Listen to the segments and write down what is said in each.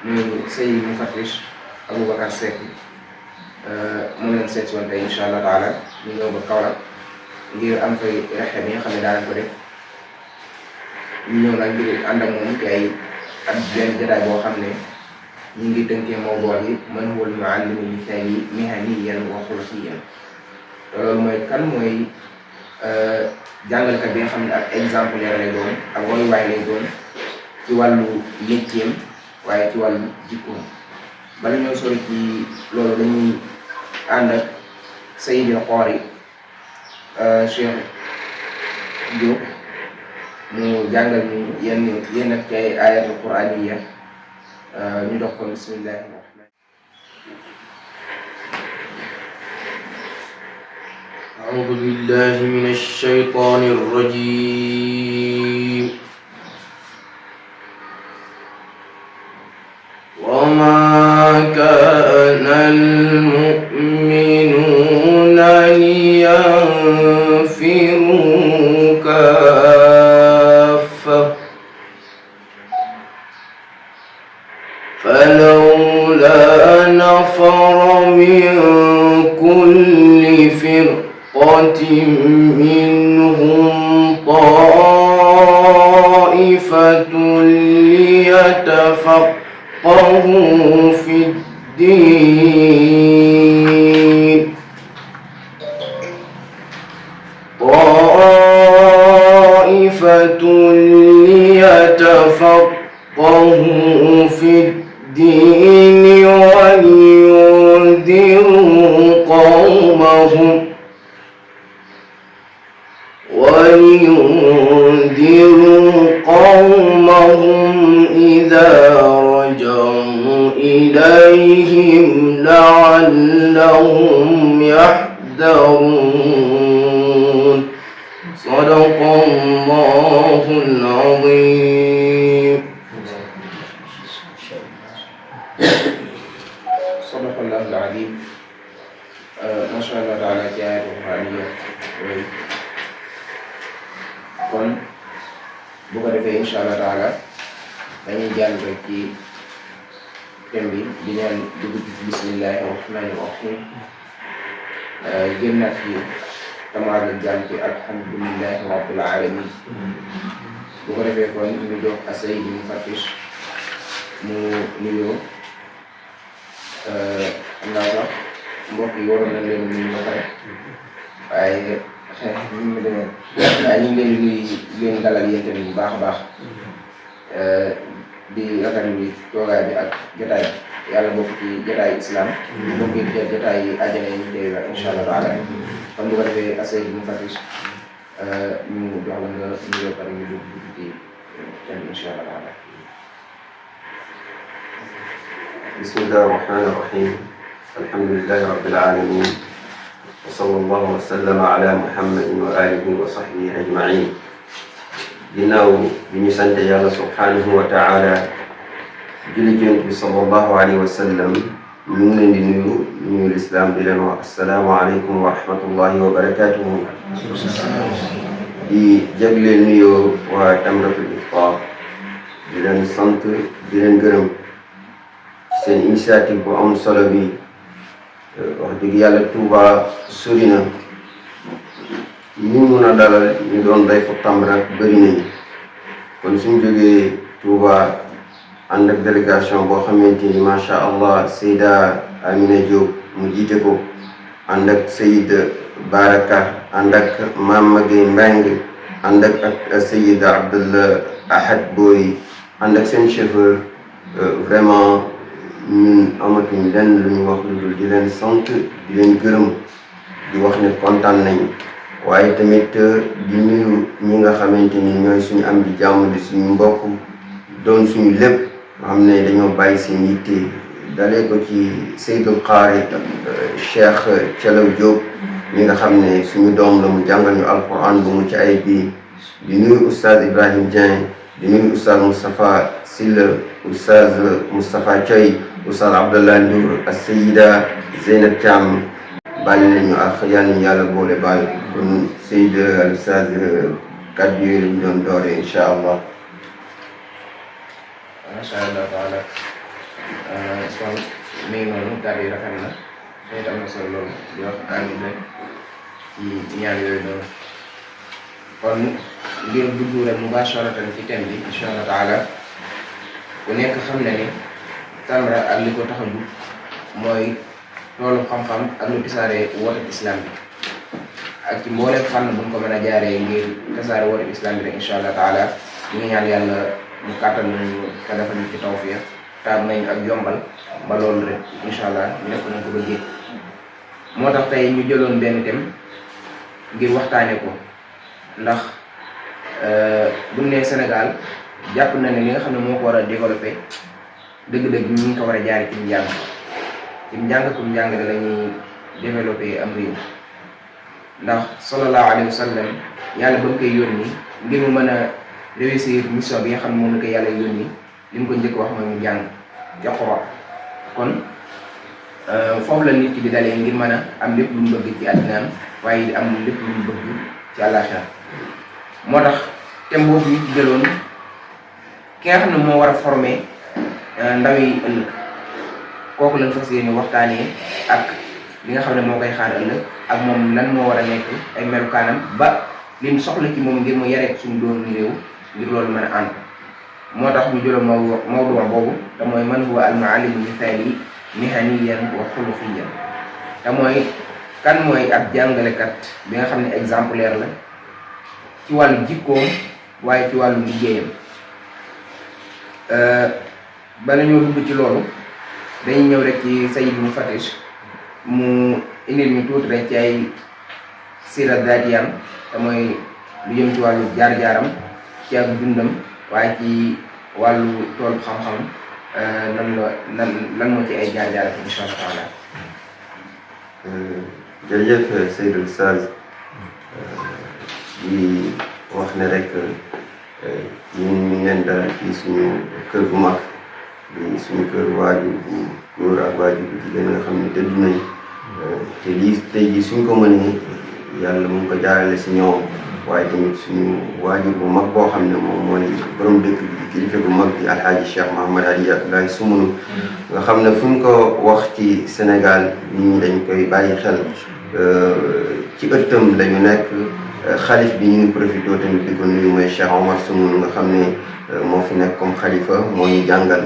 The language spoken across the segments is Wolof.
muy Seydi Mufattish Aboubacar Seck moom lañ seet si woon tey incha allah taala ñu ñëw ba Kaolack ngir am fay rexe bi nga xam ne daanañ ko def ñu ñëw nag ngir ànd ak moom ci ay ak benn jotaay boo xam ne ñu ngi tënkee mawduu bi man huwa al-muallimu al-mithaali mihaniyan wa xuluqiyan loolu mooy kan mooy jàngalkat bi nga xam ne ak exemplaire lay doon ak royuwaay lay doon ci wàllu métier waaye ci wàllu jikkoom. bala ñoo sori ci loolu dañuy ànd ak Sayyidul Qaari Cheikh Diop mu jàngal ñu yenn ak ci ay ayatul quraaniyya ñu dox ko bismillahi rahmaan. a'uudu billahi minash shaytaanir rajiim. wa maa kaana al-mu'minuuna liyanfiruu kaaffatan falawlaa nafara min kulli firqatin minhum taa'ifatun liyatafaqqahuu fid-diin ولينذروا قومهم إذا رجعوا إليهم لعلهم يحذرون. صدق الله العظيم. Sadaqallahu al-azim. Masha Allah taala ci ayatul quraaniyya kon bu ko defee incha allah taala dañuy jàll rek ci thème bi di ñaan dugg ci bismillahi rahmani rahim génnaat ci tamaal jàll ci alhamdulillahi rabbil alamin. bu ko defee kon ñu jox Seydi Mufattish mu nuyoo. xam naa sax mbokk yi waroon nañ leen nuyu ba pare waaye ñu ngi leen di nuyu leen dalal yéen tamit bu baax a baax di rafetlu toogaay bi ak jotaay yàlla bokk ci jotaayu islam. bokk ci jotaayu àjjana yi ñu teew incha allah taala. kon bu ko defee Seydi Mufattish ñu jox la nga nuyoo pare ñu dugg ci thème incha allah taala. bismillahi rahmaani rahiim. alhamdulillahi rabbil aalamiin. wa sallallahu wa sallama ala muhammadin wa alihi wa sahbihi ajmain. ginnaaw bi ñu sant yàlla subhanahu wa taala julli ci Yonent bi sallallahu alayhi wa sallam ñu ngi leen di nuyu lislaam di leen wax assalaamu aleykum wa rahmatullahi wa barakatuhu. di jagleel nuyoo waa Tamratul Iftar di leen sant di leen gërëm seen initiative bu am solo bi. wax dëgg yàlla Touba sori na ñu mun a dalal ñu doon day fa Tamra bëri nañu kon suñ jógee Touba ànd ak délégation boo xamante ni macha allah Seyda Amina Diop mu jiite ko ànd ak Seyid Baraka ànd ak Mame Gueye Mbeng ànd ak Seyid Abdullah Ahad Boy ànd ak seen chauffeur vraiment ñun amatuñ lenn lu ñu wax lu dul di leen sant di leen gërëm di wax ne kontaan nañ waaye tamit di nuyu ñi nga xamante ni ñooy suñu am di jàmm di suñu mbokk doon suñu lépp nga xam ne dañoo bàyyi seen yitte dalee ko ci Seydul Qaari Cheikh Thialaw Diop ñi nga xam ne suñu doom la mu jàngal ñu alquran bu mu ci ay bi di nuyu Oustaz Ibrahim Dieng di nuyu Oustaz Moustapha Silla Oustaz Moustapha Thioy Oustaz Abdallah Ndour ak Seyida Zeynab Thiam bàyyi nañu ak yal nañu yàlla boole baal kon Seyda Oustaz kàddu yooyu lañu doon doore incha allah. macha allah taala kon mi ngi noonu kàddu yi rafet na te it am na solo loolu di wax amiin rek ci ñaan yooyu noonu kon ngir dugg rek mubasharatan ci thème bi incha allah taala ku nekk xam na ni Tamra ak li ko tax a jug mooy loolu xam-xam ak lu tasaare woote islam bi ak ci mbooleem fànn bu ñu ko mën a jaaree ngir tasaare woote islam bi rek incha allah taala ñu ngi ñaan yàlla mu kàttal nañu te defal ñu ci tawfiq taam nañ ak yombal ba loolu rek incha allah ñu def ko nañ ko bëggee moo tax tey ñu jëloon benn thème ngir waxtaane ko ndax buñ nee Sénégal jàpp na ne li nga xam ne moo ko war a développé dëgg-dëgg ñu ngi ko war a jaare ci njàng kum njàngale la ñuy développé am réew ndax sallallahu alayhi wa sallam yàlla ba mu koy yónni ngir mu mën a réussir mission bi nga xam ne moom la ko yàlla yónni li mu ko njëkk wax mooy mu jàng iqra kon foofu la nit ki di dalee ngir mën a am lépp lu mu bëgg ci àddinaam waaye di am lépp lu mu bëgg ci àllaaxira moo tax thème boobu ñu ci jëloon ki nga xam ne moo war a former ndaw yi ëllëg kooku lañ fas yéene waxtaanee ak li nga xam ne moo koy xaar ëllëg ak moom lan moo war a nekk ay melukaanam ba liñ soxla ci moom ngir mu yaree suñu doomu réew ngir loolu mën a ànd moo tax ñu jëloon mawdu boobu te mooy man huwa al muallimu mithaali mihaniyan wa xuluqiyan te mooy kan mooy ab jàngalekat bi nga xam ne exemplaire la ci wàllu jikkoom waaye ci wàllu liggéeyam bala ñoo dugg ci loolu dañuy ñëw rek ci Sayyid Mufatish mu indil ñu tuuti rek ci ay siira daatiyam te mooy lu jëm ci wàllu jaar-jaaram ci ak dundam waaye ci wàllu toolu xam-xam lan moo ci ay jaar-jaaram insha Allah taala. jërëjëf Seydou Oustaz di wax ne rek ñun ñu ngeen dara ci suñu kër bu mag di suñu kër waajur bu góor ak waajur bu jigéen nga xam ne tëdd nañ te lii tey jii suñ ko mënee yàlla mu ngi ko jaarale si ñoom waaye tamit suñu waajur bu mag boo xam ne moom mooy borom dëkk bi kilifa bu mag bi alxaaji Cheikh Mouhamad Ali Abdoulaye Soumounou nga xam ne fu ñu ko wax ci Sénégal nit ñi dañ koy bàyyi xel ci ëttam lañu nekk xalif bi ñu ngi profité tamit di ko nuyu mooy Cheikh Omar Soumounou nga xam ne moo fi nekk comme xalifa moo ñu jàngal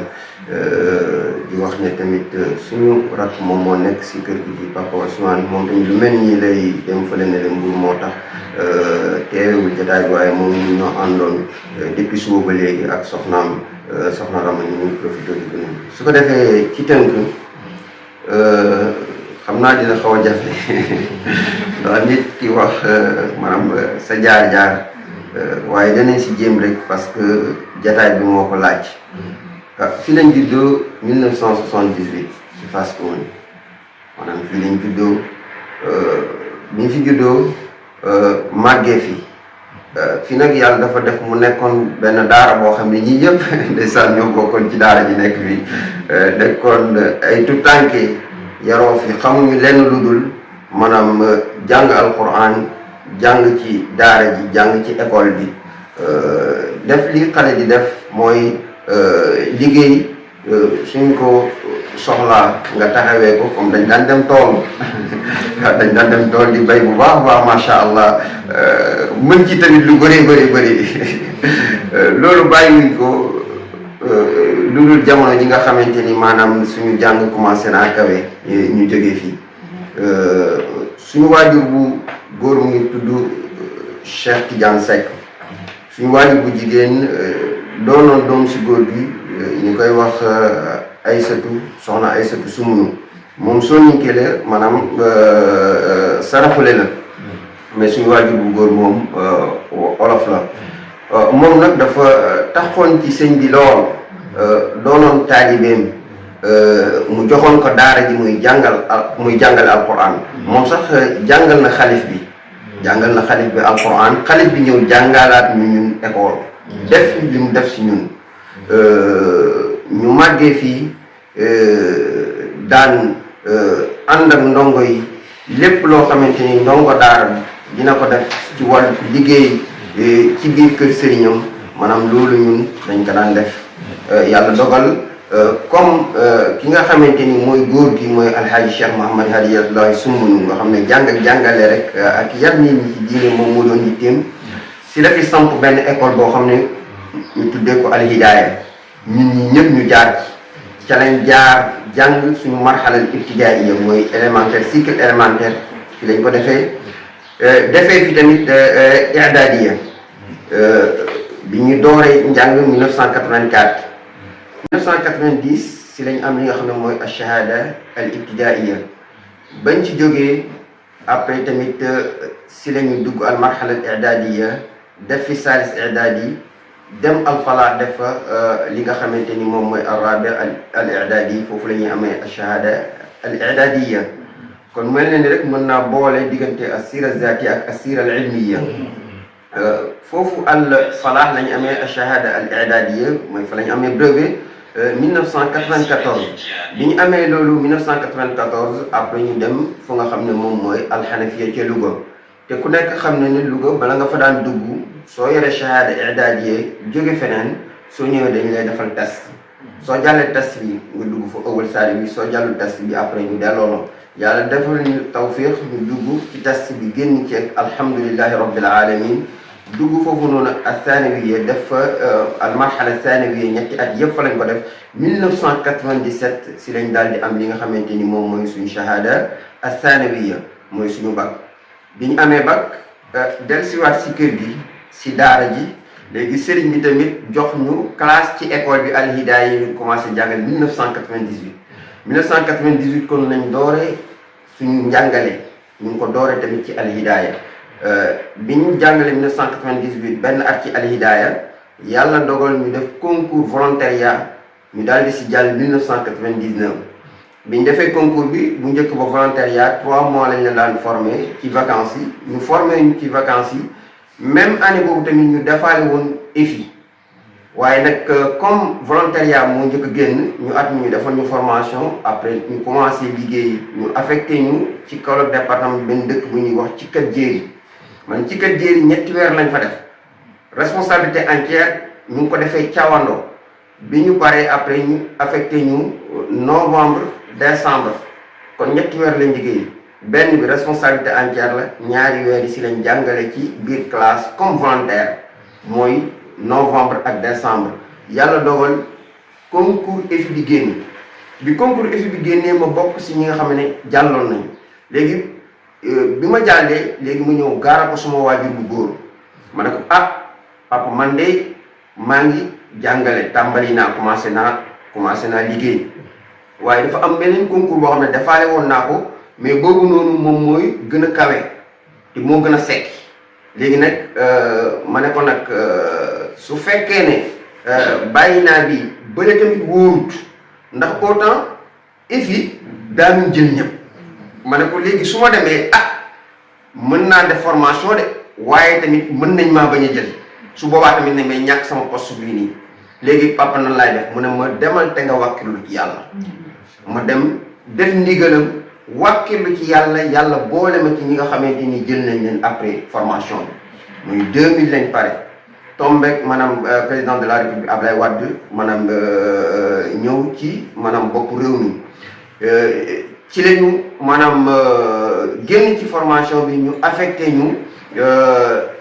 di wax ne tamit suñu rakk moom moo nekk si kër gi di Papa Ousmane moom tamit lu mel nii lay dem fële ne de Mbour moo tax teewul jotaay bi waaye moom ñu ñoo àndoon depuis suba ba léegi ak soxnaam soxna Rama ñu ngi profité di ko nuyu su ko defee ci tënk xam naa dina xaw a jafe ndax nit ki wax maanaam sa jaar-jaar waaye danañ si jéem rek parce que jataay bi moo ko laaj fii lañ juddoo 1978 ci Fass Boye maanaam fii lañ juddoo bi ñu fi juddoo màggee fi fii nag yàlla dafa def mu nekkoon benn daara boo xam ne ñii yëpp ndeysaan ñoo bokkoon ci daara ji nekk fii nekkoon ay tuttànke yaroo fi xamuñu lenn lu dul maanaam jàng alquran jàng ci daara ji jàng ci école bi def li xale di def mooy liggéey suñ ko soxlaa nga taxawee ko comme dañ daan dem tool dañ daan dem tool di bay bu baax baax macha allah mën ci tamit lu bëri loolu bàyyiwuñ ko lu dul jamono ji nga xamante ni maanaam suñu jàng commencé naa kawe ñu jógee fii suñu waajur bu góor mu ngi tudd Cheikh Tidiane Seck suñu waajur bu jigéen doonoon doom si góor gi ñu koy wax Aysatu soxna Aysatu Soumounou moom soninke la maanaam sarafule la mais suñu waajur bu góor moom olof la moom nag dafa taxoon ci sëñ bi lool doonoon taalibeem mu joxoon ko daara ji muy jàngal alquran moom sax jàngal na xalif bi alquran xalif bi ñëw jàngalaat ñu ñun école def li mu def si ñun ñu màggee fii daan ànd ak ndongo yi lépp loo xamante ni ndongo daara dina ko def ci wàllu liggéey ci biir kër sëriñam maanaam loolu ñun dañ ko daan def yàlla dogal comme ki nga xamante ni mooy góor gi mooy alxaaji Cheikh Mouhamad Hadiyatullahi Sumbulu nga xam ne jàng ak jàngale rek ak yar nit ñi ci diine moom moo doon yitteem si la fi samp benn école boo xam ne ñu tuddee ko alhidaaya ñun ñi ñëpp ñu jaar ca lañ jaar jàng suñu marxalal ibtidaaiya mooy élémentaire cycle élémentaire fi lañ ko defee fi tamit i'daadiya bi ñu dooree njàng 1984 1990 si lañ am li nga xam ne mooy ash-shahada al ibtidaaiya bañ ci jógee après tamit si la ñu dugg al marhala al i'daadiya def fi salis i'daadi dem al falaax def fa li nga xamante ni moom mooy al rabi al i'daadi foofu la ñuy amee ash-shahada al i'daadiya kon mel na ni rek mën naa boole diggante as-sira zaatiya ak as-sira al ilmiya foofu al falaax la ñu amee ash-shahada al i'daadiya mooy fa la ñu amee brevet 1994 bi ñu amee loolu 1994 après ñu dem fu nga xam ne moom mooy alxanafiya ca Louga te ku nekk xam ne ni Louga bala nga fa daan dugg soo yore shahada i'daadiya jóge feneen soo ñëwee dañu lay defal test soo jàllee test bi nga dugg fa ëwal saali bi soo jàllu test bi après ñu delloo yàlla defal ñu tawfiq ñu dugg ci test bi génn ci ak alhamdulillahi rabbil alamin dugg foofu noonu ak thanawiya def fa al marhala thanawiya ñetti at yëpp fa lañ ko def 1997 si lañ daal di am li nga xamante ni moom mooy suñu shahada ak thanawiya mooy suñu bac bi ñu amee bac dellusiwaat si kër gi si daara ji léegi sëriñ bi tamit jox ñu classe ci école bi al hidaaya yi ñu commencé jàngale 1998 kon lañ doore suñu njàngale ñu ngi ko doore tamit ci al hidaaya bi ñu jàngale 1998 benn at ci alhidaaya yàlla dogal ñu def concours volontariat ñu daal di si jàll 1999 bi ñu defee concours bi bu njëkk ba volontariat 3 mois lañ la daan formé ci vacances yi ñu formé ñu ci vacances yi même année boobu tamit ñu defaale woon EFI waaye nag comme volontariat moo njëkk a génn ñu at ñu defal ñu formation après ñu commencé liggéey ñu affecté ñu ci Kaolack département benn dëkk bu ñuy wax ci Kër Jéeri man ci Kër Jéeri ñetti weer lañ fa def responsabilité entière ñu ngi ko defee Thiawando bi ñu paree après ñu affecté ñu novembre décembre kon ñetti weer lañ liggéey benn bi responsabilité entière la ñaari weer yi si lañ jàngale ci biir classe comme volontaire mooy novembre ak décembre yàlla dogal concours EFI bi génn bi concours EFI bi génnee ma bokk si ñi nga xam ne jàlloon nañu léegi bi ma jàllee léegi mu ñëw gaara ko suma waajur bu góor ma ne ko papa man de maa ngi jàngale tàmbali naa commencé naa liggéey waaye dafa am beneen concours boo xam ne defaale woon naa ko mais boobu noonu moom mooy gën a kawe te moo gën a sekk léegi nag ma ne ko nag su fekkee ne bàyyi naa bi bële tamit wóorut ndax autant EFI daanuñ jël ñëpp ma ne ko léegi su ma demee mën naa def formation de waaye tamit mën nañ maa bañ a jël su boobaa tamit ne may ñàkk sama poste bii nii léegi papa nan laay def mu ne ma demal te nga wàkkilu ci yàlla ma dem def ndigalam wàkkilu ci yàlla boole ma ci ñi nga xamante ni jël nañ leen après formation bi muy 2000 lañ pare tombek maanaam président de la république Ablaye Wade maanaam ñëw ci maanaam bopp réew mi ci lañu maanaam génn ci formation bi ñu affecté ñu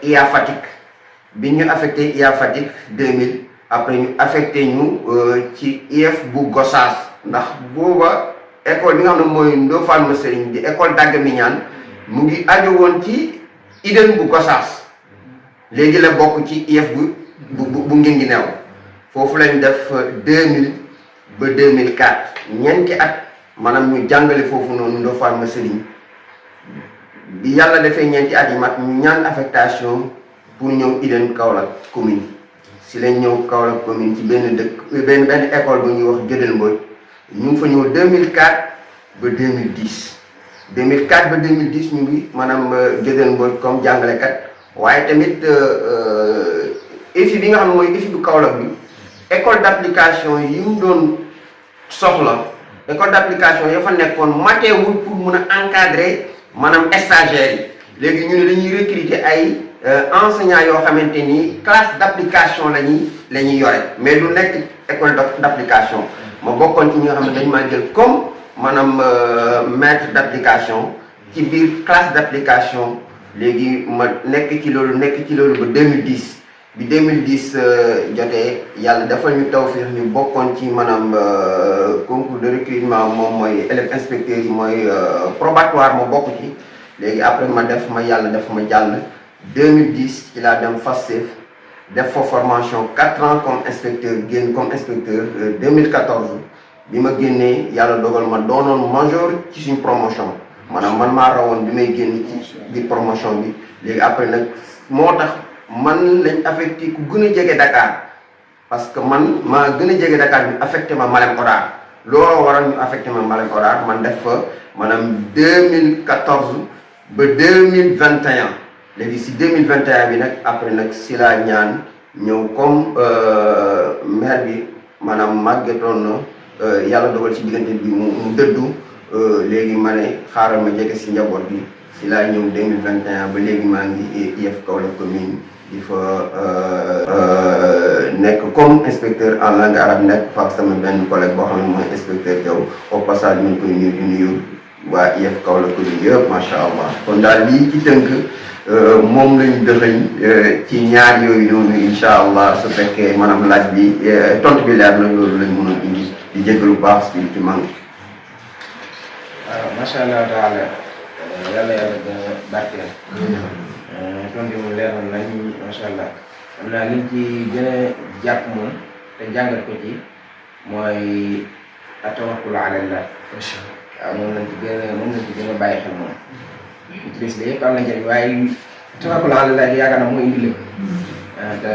IA Fatick bi ñu affecté IA Fatick 2000 après ñu affecté ñu ci IF bu Gossas ndax booba école bi nga xam ne mooy Ndofane Serigne di école Dagga Mignane mu ngi aju woon ci Iden bu Gossas léegi la bokk ci IF bu Guinguinéo foofu lañ def 2000 ba 2004 ñeenti at maanaam ñu jàngale foofu noonu Ndofane Serigne bi yàlla defee ñeenti at yi mat ñu ñaan affectation pour ñëw Iden Kaolack commune si lañ ñëw Kaolack commune ci benn école bu ñuy wax Gédel Mbodj ñu ngi fa ñëw 2004 ba 2010 2004 ba 2010 ñu ngi maanaam Gédel Mbodj comme jàngalekat waaye tamit EFI bi nga xam ne mooy EFI bu Kaolack bi école d'application yi mu doon soxla école d'application ya fa nekkoon mateewul pour mun a encadrer maanaam stagiaires yi léegi ñu ne dañuy recruter ay enseignants yoo xamante ni classe d'application la ñuy yore mais du nekk école d'application ma bokkoon ci ñi nga xam ne dañ maa jël comme maanaam maître d'application ci biir classe d'application léegi ma nekk ci loolu ba 2010 bi 2010 jotee yàlla defal ñu tawfiix ñu bokkoon ci maanaam concours de recrutement moom mooy élèves inspecteurs yi mooy probatoire ma bokk ci léegi après yàlla def ma jàll 2010 ci laa dem FASTEF def fa formation 4 ans comme inspecteur génn comme inspecteur 2014 bi ma génnee yàlla dogal ma doonoon major ci suñ promotion maanaam man maa rawoon bi may génn ci biir promotion bi léegi après nag moo tax man lañ affecté ku gën a jege Dakar parce que man maa gën a jege Dakar ñu affecté ma Malem Hodar looloo waral ñu affecté ma Malem Hodar man def fa maanaam 2014 ba 2021 léegi si 2021 bi nag après nag si laa ñaan ñëw comme maire bi maanaam màggetoon na yàlla dogal ci diggante bi mu dëddu léegi ma ne xaaral ma jege si njaboot bi si laa ñëw 2021 ba léegi maa ngi IEF Kaolack commune di fa nekk comme inspecteur en langue arabe nekk fa ak sama benn collègue boo xam ne mooy inspecteur Diaw au passage ñu ngi koy nuyu di nuyu waa IEF Kaolack commune yëpp macha allah kon daal lii ci tënk moom lañu dëxëñ ci ñaar yooyu noonu incha allah su fekkee maanaam laaj bi tontu bi leer na loolu lañ mën a indi di jégalu baax si ci manque. waaw macha allah taala yàlla gën a barkeel. tontu mu leer na nañ macha allah xam naa liñ ci gën a jàpp moom te jàngat ko ci mooy atawakkul ala Allah. waaw moom lañ ci gën a bàyyi xel moom. ci des yëpp am na njëriñ waaye tawakkul ala Allah yaakaar naa moo indi lépp. te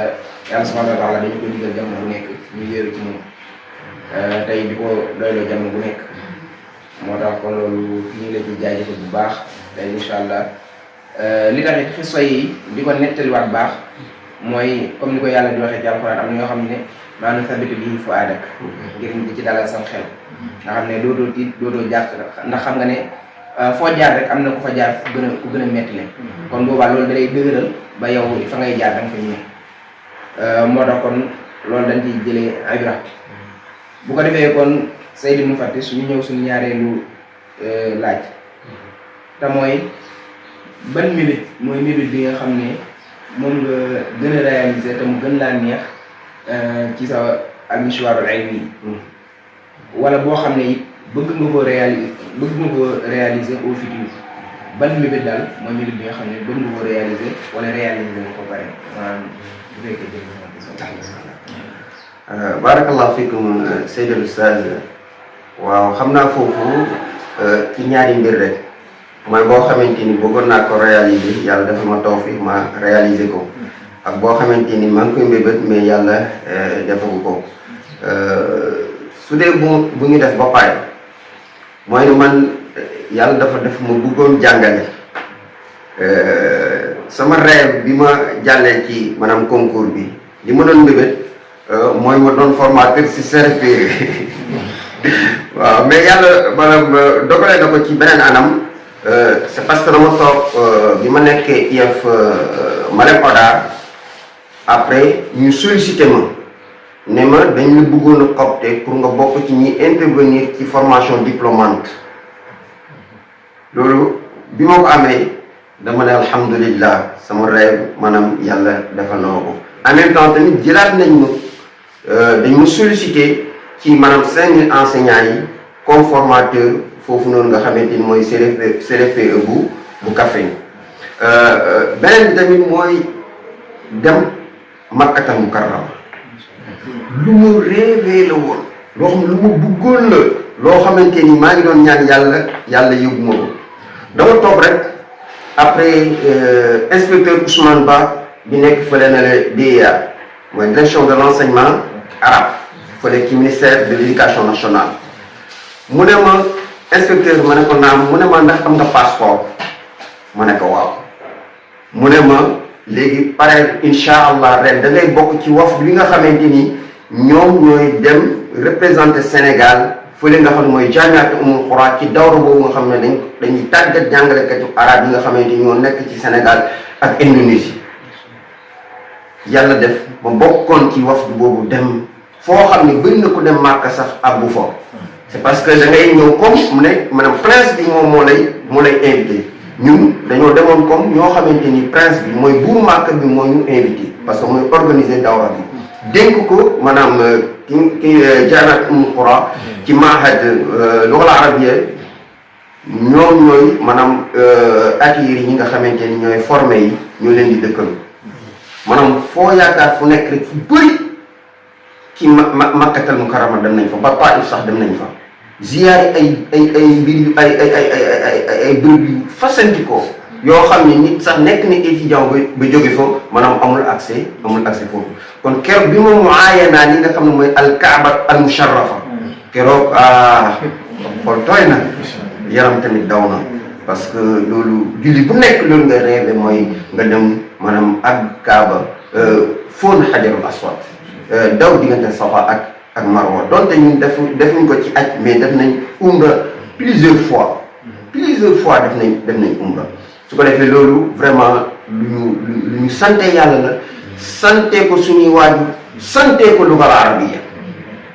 yàlla subhanahu wa taala dañu ko digal jamono bu nekk ñu wéeru ci moom. tey di ko doyloo jamono bu nekk. moo tax kon loolu ñu ngi la ci jaajëfal bu baax tey incha allah li tax it xisa yi di ko nettaliwaat bu baax mooy comme ni ko yàlla di waxee ci alxuraan am na ñoo xam ne maanaam sabitu bii fu aadak ngir di ci dalal sam xel nga xam ne dootoo tiit dootoo jàq ndax xam nga ne foo jaar rek am na ku fa jaar ku gën a metti le kon boobaa loolu da lay dëgëral ba yow fa ngay jaar da nga fa ñëw moo tax kon loolu dañ ciy jëlee ibra bu ko defee kon Seydi Moufatis ñu ñëw suñu ñaareelu laaj te mooy ban mébét mooy mébét bi nga xam ne moom nga gën a réaliser te mu gën laa neex ci sa al-mishwaarul ilmi wala boo xam ne it bëgg nga ko réaliser au futur ban mébét daal mooy mébét bi nga xam ne bëgg nga ko réaliser wala réaliser nga ko pare maanaam bu fekkee barakallahu fikum Seydou Oustaz waaw xam naa foofu ci ñaari mbir rek mooy boo xamante ni bëggoon naa ko réaliser yàlla dafa ma tawfiq ma réaliser ko ak boo xamante ni maa ngi koy mbébét mais yàlla defagu ko su dee bu ñu def ba pare mooy ne man yàlla dafa def ma bëggoon jàngale sama rêve bi ma jàllee ci maanaam concours bi li ma doon mbébét mooy ma doon formateur si CRP waaw mais yàlla maanaam dogalee na ko ci beneen anam c'est parce que dama toog bi ma nekkee IEF Malem Hodar après ñu sollicité ma ne ma dañ la bëggoon a opté pour nga bokk ci ñi intervenir ci formation diplômante loolu bi ma ko amee dama ne alhamdulillah sama rêve maanaam yàlla defal na ko en même temps tamit jëlaat nañ ma dañ ma sollicité ci maanaam 5000 enseignants yi comme formateur foofu noonu nga xamante ni mooy CRFPE bu Kaffrine beneen bi tamit mooy dem Makkatal Mukarrama lu mu rêvé la woon loo xam lu mu bëggoon la loo xamante ni maa ngi doon ñaan yàlla yóbbu ma ko dama toog rek après inspecteur Ousmane Ba bi nekk fële na la DEA mooy direction de l'enseignement arabe fële ci ministère de l'éducation nationale mu ne ma inspecteur ma ne ko naam mu ne ma ndax am nga passeport ma ne ko waaw mu ne ma léegi pare incha allah ren da ngay bokk ci waf bi nga xamante ni ñoom ñooy dem représenter Sénégal fële nga xam ne mooy Jamiat Ummul Qura ci dawra boobu nga xam ne dañuy tàggat jàngalekatu arabe yi nga xamante ni ñoo nekk ci Sénégal ak Indonésie yàlla def ma bokkoon ci waf boobu dem foo xam ne bëri na ko dem Màkka sax àggu fa c'est parce que da ngay ñëw comme mu ne maanaam prince bi moom moo lay invité ñun dañoo demoon comme ñoo xamante ni prince bi mooy buuru Màkka bi moo ñu invité parce que mooy organiser dawra bi dénk ko maanaam ki Jaamiat Ummul Qura ci mahad lughal arabiyya ñoom ñooy maanaam accueillir ñi nga xamante ni ñooy formé yi ñoo leen di dëkkal maanaam foo yaakaar fu nekk rek fu bëri ci Makkatal Mukarrama dem nañ fa ba Taif sax dem nañ fa ziyaari ay mbir yu ay bërëb yu fasantikoo yoo xam ne nit sax nekk ni étudiant ba jóge fa maanaam amul accès foofu kon keroog bi moom muaayana li nga xam ne mooy alkaaba al musharrafa keroog xool tooy na yaram tamit daw na parce que loolu julli bu nekk loolu nga rêvé mooy nga dem maanaam ak kaaba fóon xajarul aswad daw diggante safa ak marwa donte ñun defuñ ko ci aj mais def nañ umra plusieurs fois def nañ umra su ko defee loolu vraiment lu ñu sante yàlla la sante ko suñuy waajur sante ko lugal arabiya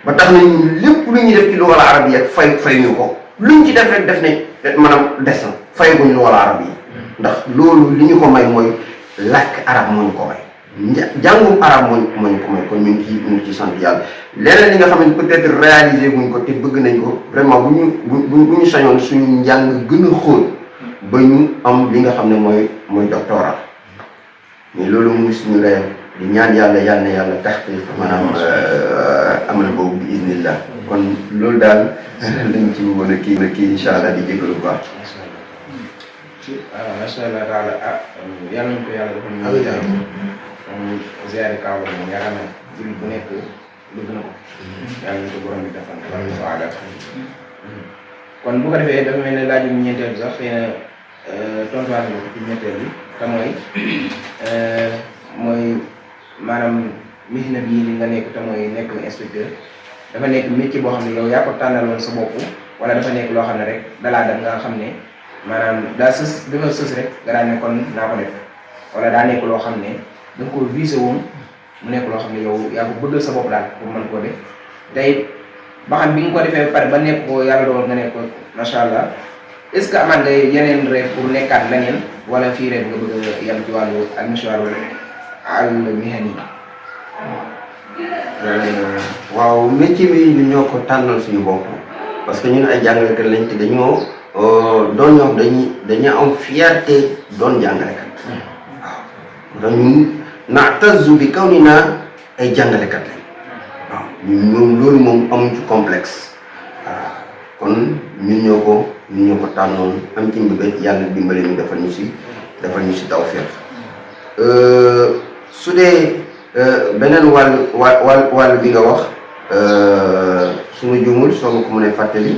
ba tax na ñun lépp lu ñuy def ci lugal arabiya fay ñu ko luñ ci def rek def nañ maanaam des na fayaguñ lugal arabiya ndax loolu li ñu ko may mooy làkk arab moo ñu ko may jàngum arab moo ñu ko may kon ñu ngi ci sant yàlla leneen li nga xam ne peut-être réaliser guñ ko te bëgg nañ ko vraiment bu ñu sañoon suñu njàng gën a xóot ba ñu am li nga xam ne mooy doctorat mais loolu mu ngi suñu réew di ñaan yàlla na yàlla tax maanaam amal boobu bi iznillah kon loolu daal lañ ci woon a kii incha allah di jégalu bu baax. macha allah taala yàlla nañu ko yàlla dafa ñu jaar moom ziyaare Kaaba moom yaakaar naa jullit bu nekk bëgg na ko yàlla nañu ko borom bi defal wala kon bu ko defee dafa mel ne laaju ñeenteel bi sax xëy na tontuwaat nga ko ci ñeenteel bi te mooy maanaam mihna bii li nga nekk te mooy nekk inspecteur dafa nekk métier boo xam ne yow yaa ko tànnaloon sa bopp wala dafa nekk loo xam ne rek dalaa dem nga xam ne maanaam daa dafa sës rek nga daan ne kon naa ko def wala daa nekk loo xam ne da nga ko visé woon mu nekk loo xam ne yow yaa ko bëggal sa bopp daal pour mën koo def tey ba xam bi nga ko defee ba pare ba nekk ko yàlla doon nga nekk ko macha allah est-ce que amaan nga yeneen rêve pour nekkaat leneen wala fii rek nga bëgg a yem ci wàllu almishwar al mihani waaw métier bi ñu ñoo ko tànnal suñu bopp parce que ñun ay jàngalekat lañ te dañoo doon ñoom dañuy am fierté doon jàngalekat waaw ndax ñun na'tazzu bi kawnina ay jàngalekat lañ waaw ñun loolu moom amuñ ci complexe waaw kon ñun ñoo ko tànnoon am ci mbëgg yàlla dimbale ñu defal ñu si tawfiq su dee beneen wàll bi nga wax su ma juumul soo ma ko mënee fàttali.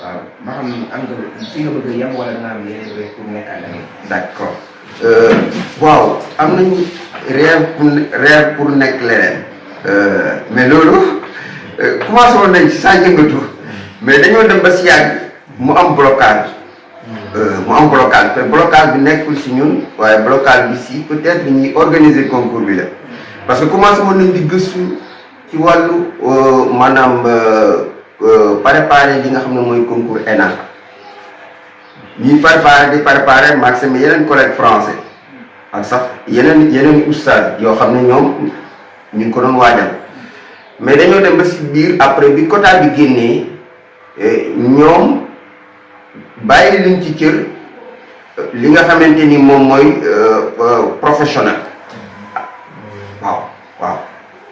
waaw ma xam am nga fi nga bëgg a yem wala da nga am yeneen rêve pour nekkaat leneen. d'accord waaw am nañu rêve pour nekk leneen mais loolu commencé woon nañ ci saa yëngatu mais dañoo dem ba si yàgg mu am blocage. te blocage bi nekkul si ñun waaye blocage bi si peut-être ñuy organiser concours bi la parce que commencé woon nañ di gëstu ci wàllu maanaam préparer li nga xam ne mooy concours ENA ñuy préparer maag sama yeneen collègue français ak sax yeneen oustaz yoo xam ne ñoom ñu ngi ko doon waajal mais dañoo dem ba si biir après bi quota bi génnee ñoom bàyyi liñ ci cër li nga xamante ni moom mooy professionnel waaw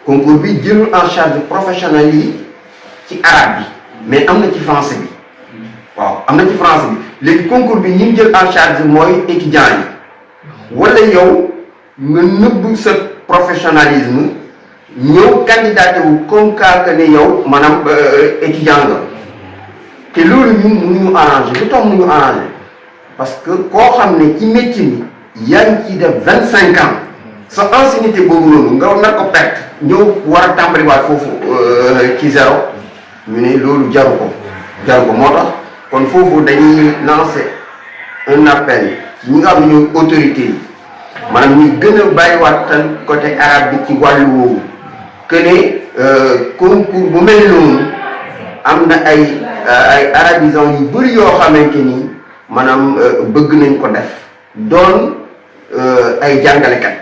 concours bi jëlul en charge professionnel yi ci arabe bi mais am na ci français bi am na ci français bi léegi concours bi ñi jël en charge mooy étudiants yi wala yow nga nëbb sa professionnalisme ñëw candidaté wu comme que ne yow maanaam étudiant nga te loolu ñun mënuñu arrangé lu tax mënuñu arrangé parce que koo xam ne ci métier mi yaa ngi ciy def 25 ans sa ancienneté boobu noonu nga nar ko perte ñëw war a tàmbaliwaat foofu ci zéro ñu ne loolu jaru ko moo tax kon foofu dañuy lancer un appel ñi nga xam ne ñooy autorité yi maanaam ñu gën a bàyyiwaat tan côté arabe bi ci wàllu woowu que ne concours bu mel noonu am na ay arabisants yu bëri yoo xamante ni maanaam bëgg nañ ko def doon ay jàngalekat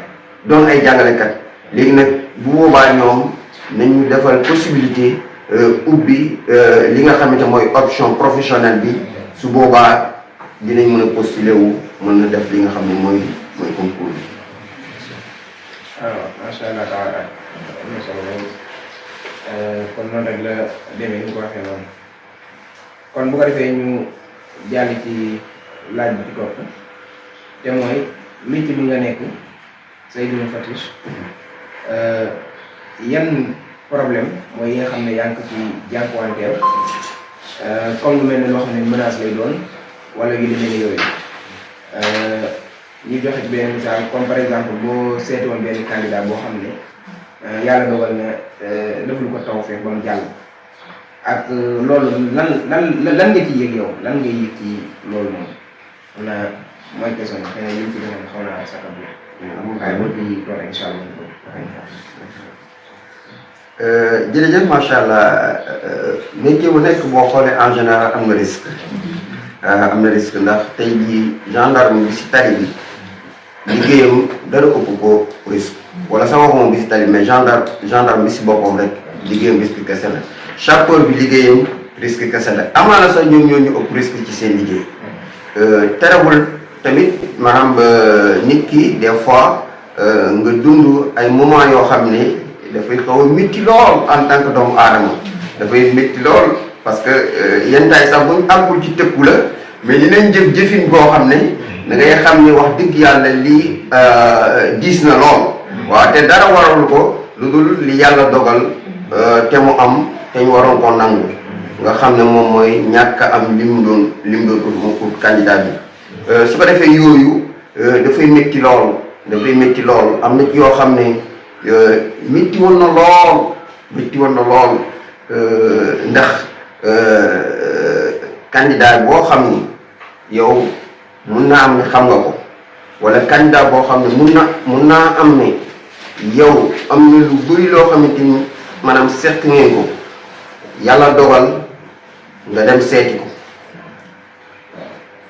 léegi nag bu boobaa ñoom nañu defal possibilité ubbi li nga xamante mooy option professionnelle bi su boobaa dinañ mën a postuler wu mën na def li nga xam ne mooy concours bi. waaw macha allah taala am na solo loolu kon noonu rek la demee ni ñu ko waxee noonu kon bu ko defee ñu jàll ci laaj bi ci topp te mooy métier bi nga nekk Seydou Fatish yan problème mooy yi nga xam ne yaa ngi ko ci jànkuwanteel comme lu mel ne loo xam ne menace lay doon wala yu demee ni yooyu ñu joxe ci benn misaal comme par exemple boo seetoon benn candidat boo xam ne yàlla dogal na deful ko tawfeex ba mu jàll ak loolu lan nga ci yëg yow lan nga yëg ci loolu moom xam naa mooy question bi xëy na liñ ci defoon xaw naa sakab bi amul xaay boo ci doon incha allah jërëjëf macha allah métier bu nekk boo xoolee en général am na risque ndax tey jii gendarme bi si tali bi liggéeyam dara ëpp ko risque wala sama waxuma bi si tali mais gendarme bi si boppam rek liggéeyam risque kese la chauffeur bi liggéeyam risque kese la amaana sax ñoom ñoo ñu ëpp risque ci seen liggéey terewul tamit maanaam nit ki des fois nga dund ay moment yoo xam ne dafay xaw a métti lool en tant que doomu aadama dafay métti lool parce que yenn taay sax buñ àggul ci tëkku la mais dinañ jëfin boo xam ne da ngay xam ne wax dëgg yàlla lii diis na lool waaw te dara waral ko lu dul li yàlla dogal te mu am te ñu waroon ko nangu nga xam ne moom mooy ñàkk am li mu doon ut candidat bi su ko defee yooyu dafay métti lool am na ci yoo xam ne métti woon na lool ndax candidat boo xam ni yow mun naa am ne xam nga ko wala candidat boo xam ne mun naa am ne yow am na lu bëri loo xamante ni maanaam seq ngeen ko yàlla dogal nga dem seeti ko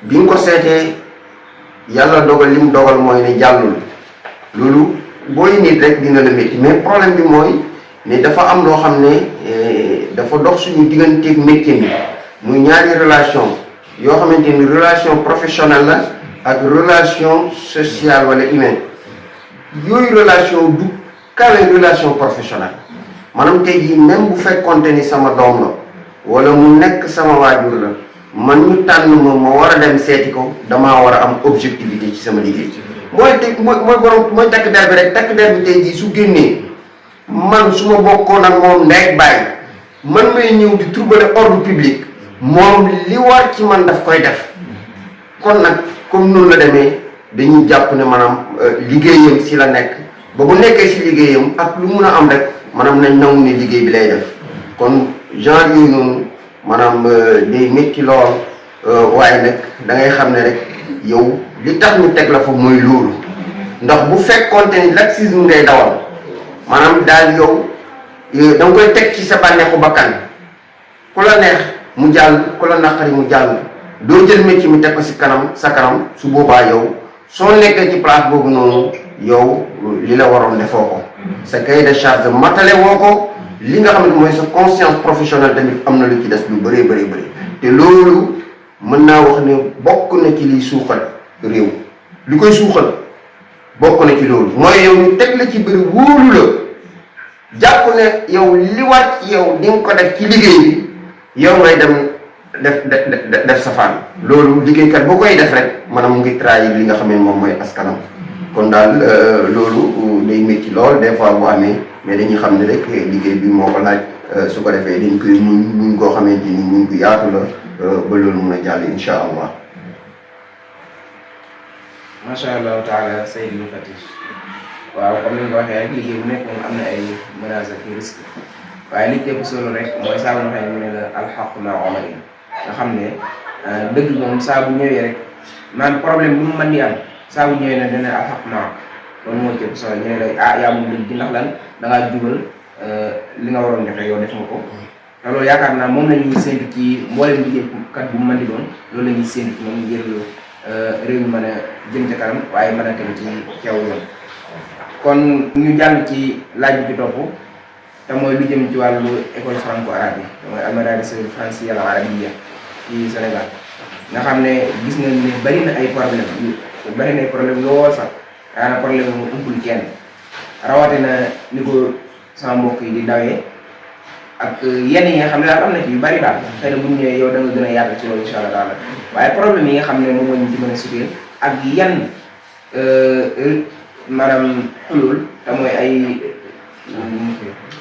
bi nga ko seetee yàlla dogal li mu dogal mooy ne jàllul loolu booy nit rek dina la métti mais problème bi mooy ne dafa am loo xam ne dafa dox suñu digganteeg métier mi muy ñaari relation yoo xamante ni relation professionnelle la ak relation sociale wala humaine yooyu relation du kawe relation professionnelle maanaam tey jii même bu fekkonte ni sama doom la wala mu nekk sama waajur la man ñu tànn ma war a dem seeti ko damaa war a am objectivité ci sama liggéey mooy takk der bi rek takk der bi tey jii su génnee man su ma bokkoon ak moom ndey bàyyi man may ñëw di troubler ordre public moom li war ci man daf koy def kon nag comme noonu la demee dañuy jàpp ne maanaam liggéeyam si la nekk ba bu nekkee si liggéeyam ak lu mun a am rek maanaam nañ nangu ne liggéey bi lay def kon genre yooyu noonu maanaam day métti lool waaye nag da ngay xam ne rek yow li tax ñu teg la fa mooy loolu ndax bu fekkoonte ni laxisme ngay dawal maanaam daal yow da nga koy teg ci sa bànneexu bakkan ku la neex mu jàll ku la naqari mu jàll doo jël métier mi teg ko si sa kanam su boobaa yow soo nekkee ci place boobu noonu yow li la waroon defoo ko sa cahier de charge matale woo ko li nga xam ne mooy sa conscience professionnelle tamit am na lu ci des lu bëree bëri te loolu mën naa wax ne bokk na ci liy suuxal réew li koy suuxal bokk na ci loolu mooy yow ñu teg la ci bëri wóolu la jàpp ne yow li wàcc yow di nga ko def ci liggéey bi yow ngay dem def safaan loolu liggéeykat boo koy def rek maanaam mu ngi trahir li nga xam ne moom mooy askanam kon daal loolu day métti lool des fois bu amee mais dañuy xam ne rek liggéey bi moo ko laaj su ko defee dañ koy muñ koo xamante ni muñ ko yaatu la ba loolu mun a jàll insha allah. macha allah taala Seydou Fatish waaw comme ni nga ko waxee rek liggéey bu nekk moom am na ay menaces ak risque waaye li ci ëpp solo rek mooy saa bu waxee ñu ne la alxaq maa omari nga xam ne dëgg moom saa bu ñëwee rek maanaam problème bu mu mën di am saa bu ñëwee ne dana alxaq maa loolu moo ci ëpp solo ñu ne la yaa moom dëgg gi ndax lan da ngaa jubal li nga waroon def rek yow def nga ko te loolu yaakaar naa moom la ñuy séntu ci mboolem liggéeykat bu mu mën di doon loolu la ñuy séntu ci moom ngir réew mi mën a jëm ca kanam waaye mën a tegu ci ceew yoon kon ñu jàll ci laaj bi ci topp te mooy lu jëm ci wàllu école franco-arabe yi te mooy al-madaris al-franciyya al-arabiyya ci Sénégal nga xam ne gis nañ ne bari na ay problème lool sax daanaka problème mu umpul kenn rawatina ni ko sama mbokk yi di dawee ak yenn yi nga xam ne daal am na ci yu bari daal xëy na bu ñu ñëwee yow da nga gën a yaatal ci loolu incha allah taala waaye problème yi nga xam ne moom moo ñu ci mën a situé ak yan maanaam xulul te mooy ay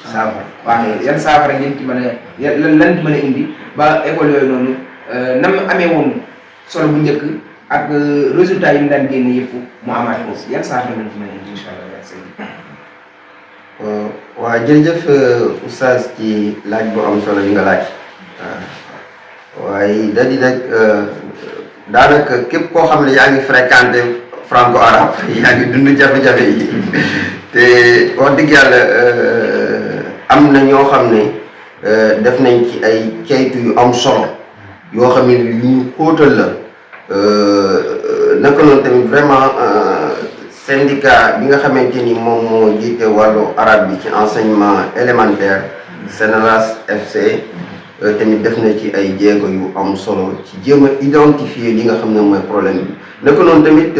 saafara waaw yan saafara ngeen ci mën a lan ci mën a indi ba école yooyu noonu nam amee woon solo bu njëkk ak résultat yi mu daan génne yëpp mu amaat foofu yan saafara ngeen ci mën a indi incha allah waaw jërëjëf oustaz ci laaj bu am solo li nga laaj waaye da di nag daanaka képp koo xam ne yaa ngi fréquenté franco-arabe yaa ngi dund jafe-jafe yi te wax dëgg yàlla am na ñoo xam ne def nañ ci ay ceytu yu am solo yoo xam ne yu ñu xóotal la naka noonu tamit vraiment syndicat bi nga xamante ni moom moo jiite wàllu arabe bi ci enseignement élémentaire Sénélas FC tamit def na ci ay jéego yu am solo ci jéem a identifier li nga xam ne mooy problème bi naka noonu tamit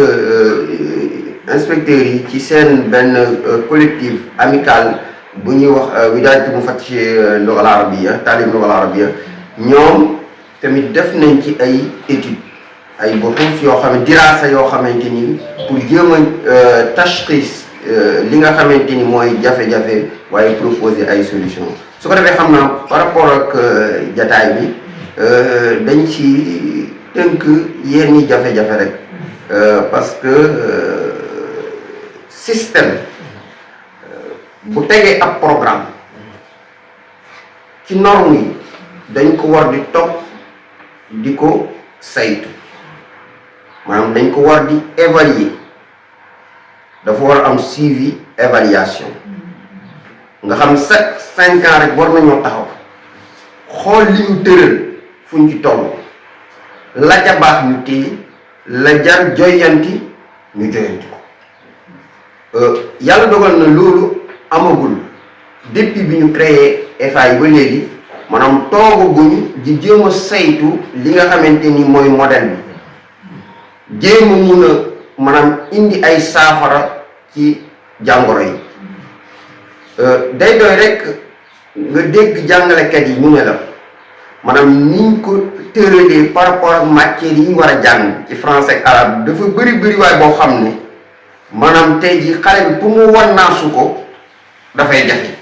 inspecteurs yi ci seen benn collectif amical bu ñuy wax widaayatu mufattishi lugha al-arabiyya taalim lugha al-arabiyya ñoom tamit def nañ ci ay études ay boxuus yoo xam ne diraasa yoo xamante ni pour jéem a tashxis li nga xamante ni mooy jafe-jafe waaye proposer ay solution su ko defee xam naa par rapport ak jataay bi dañ ci tënk yenn i jafe-jafe rek parce que système bu tegee ab programme ci norme yi dañ ko war di topp di ko saytu maanaam dañ ko war di évaluer dafa war a am suivi évaluation nga xam chaque 5 ans rek war nañoo taxaw xool li ñu tëral fu ñu ci toll la ca baax ñu téye la jar joyanti ñu joyanti ko yàlla dogal na loolu amagul depuis bi ñu créé EFA yi ba léegi maanaam toogaguñu di jéem a saytu li nga xamante ni mooy modèle bi jéem a mun a maanaam indi ay saafara ci jàngoro yi day doy rek nga dégg jàngalekat yi ñu ne la maanaam niñ ko tëralee par rapport ak matière yi ñu war a jàng ci français ak arabe dafa bëri waay boo xam ne maanaam tey ji xale bi pour mu wannaasu ko dafay jafe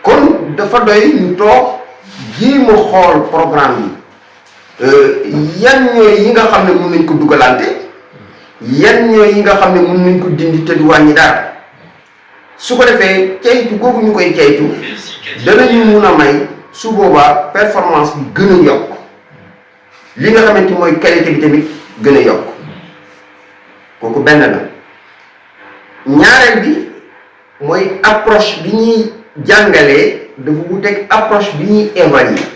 kon dafa doy ñu toog jéem a xool programme yi yan ñooy yi nga xam ne mën nañ ko dugalante yan ñooy yi nga xam ne mën nañ ko dindi te du wàññi dara su ko defee ceytu googu ñu koy ceytu danañu mun a may su boobaa performance bi gën a yokk li nga xamante mooy qualité bi tamit gën a yokk kooku benn la ñaareel bi mooy approche bi ñuy jàngalee dafa wuteeg approche bi ñuy évaluer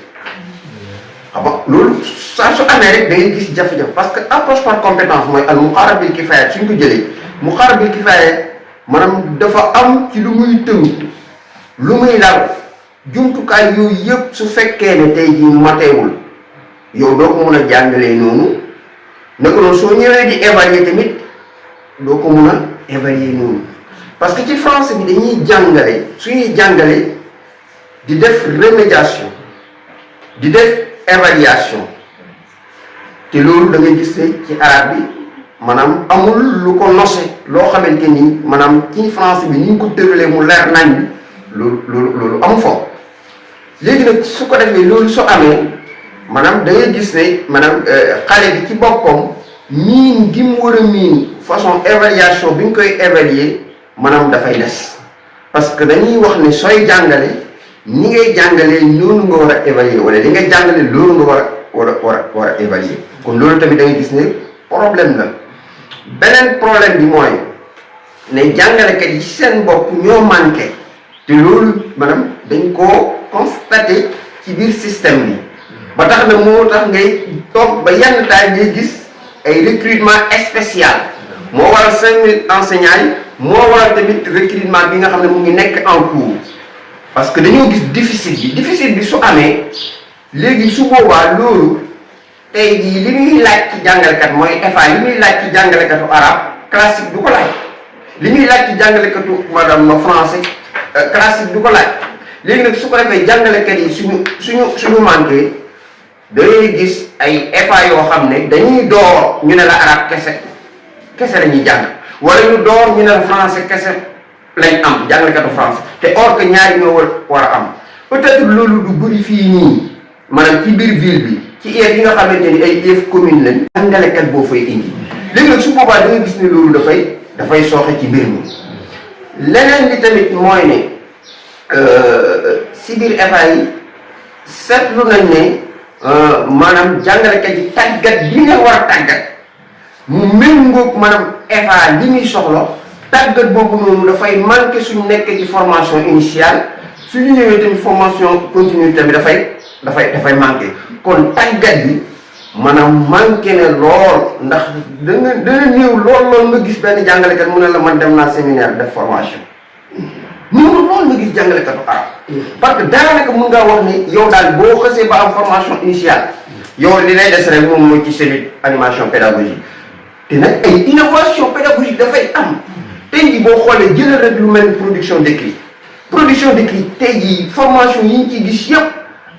xam nga loolu saa su amee rek da ngay gis jafe-jafe parce que approche par compétence mooy al muqaaraba bil kifaaya suñ ko jëlee muqaaraba bil kifaaya maanaam dafa am ci lu muy tënk lu muy laal jumtukaay yooyu yëpp su fekkee ne tey jii mateewul yow doo ko mun a jàngalee noonu naka noonu soo ñëwee di évaluer tamit doo ko mun a évaluer noonu parce que ci français bi dañuy jàngale suñuy jàngale di def remédiation di def évaluation te loolu da ngay gis ne ci arabe bi maanaam amul lu ko nose loo xamante ni maanaam ci français bi ni ñu ko tëralee mu leer nañ loolu amu foofu léegi nag su ko defee loolu soo amee maanaam da ngay gis ne maanaam xale bi ci boppam miin gi mu war a miin façon évaluation bi ñu koy évaluer maanaam dafay des parce que dañuy wax ne sooy jàngale ni ngay jàngalee noonu nga war a évaluer wala li ngay jàngale loolu nga war a évaluer kon loolu tamit da ngay gis ne problème la beneen problème bi mooy ne jàngalekat yi seen bopp ñoo manqué te loolu maanaam dañ koo constaté ci biir système bi ba tax na moo tax ngay toog ba yenn taay ngay gis ay recrutement spécial moo waral 5000 enseignants yi moo waral tamit recrutement bi nga xam ne mu ngi nekk en cours parce que dañoo gis déficit bi su amee léegi su boobaa loolu tey jii li muy laaj ci jàngalekat mooy EFA li muy laaj ci jàngalekatu arabe classique du ko laaj li muy laaj ci jàngalekatu madame français classique du ko laaj léegi nag su ko defee jàngalekat yi suñu manqué day gis ay EFA yoo xam ne dañuy door ñu ne la arabe kese la ñuy jàng wala ñu door ñu ne la français kese lañ am jàngalekatu français te or que ñaari ñoo war a am peut-être loolu du bëri fii nii maanaam ci biir ville bi ci IEF yi nga xamante ni ay IEF commune lañ jàngalekat boo fay indi léegi nag su boobaa da nga gis ne loolu dafay sooxe ci mbir mi leneen li tamit mooy ne si biir EFA yi seetlu nañ ne maanaam jàngalekat yi tàggat bi nga war a tàggat mu méngoog maanaam EFA li muy soxla tàggat boobu noonu dafay manqué suñu nekkee ci formation initiale suñu ñëwee tamit formation continue tamit dafay manqué kon tàggat bi maanaam manqué ne lool ndax dana néew lool nga gis benn jàngalekat mu ne la man dem naa séminaire def formation néew lool nga gis jàngalekatu arab parce que daanaka mun ngaa wax ni yow daal boo xësee ba am formation initiale yow li lay des rek moom mooy ci cellule animation pédagogique te nag ay innovation pédagogique dafay am tey jii boo xoolee jëlal rek lu mel ni production d'écrit tey jii formation yi ñu ciy gis yëpp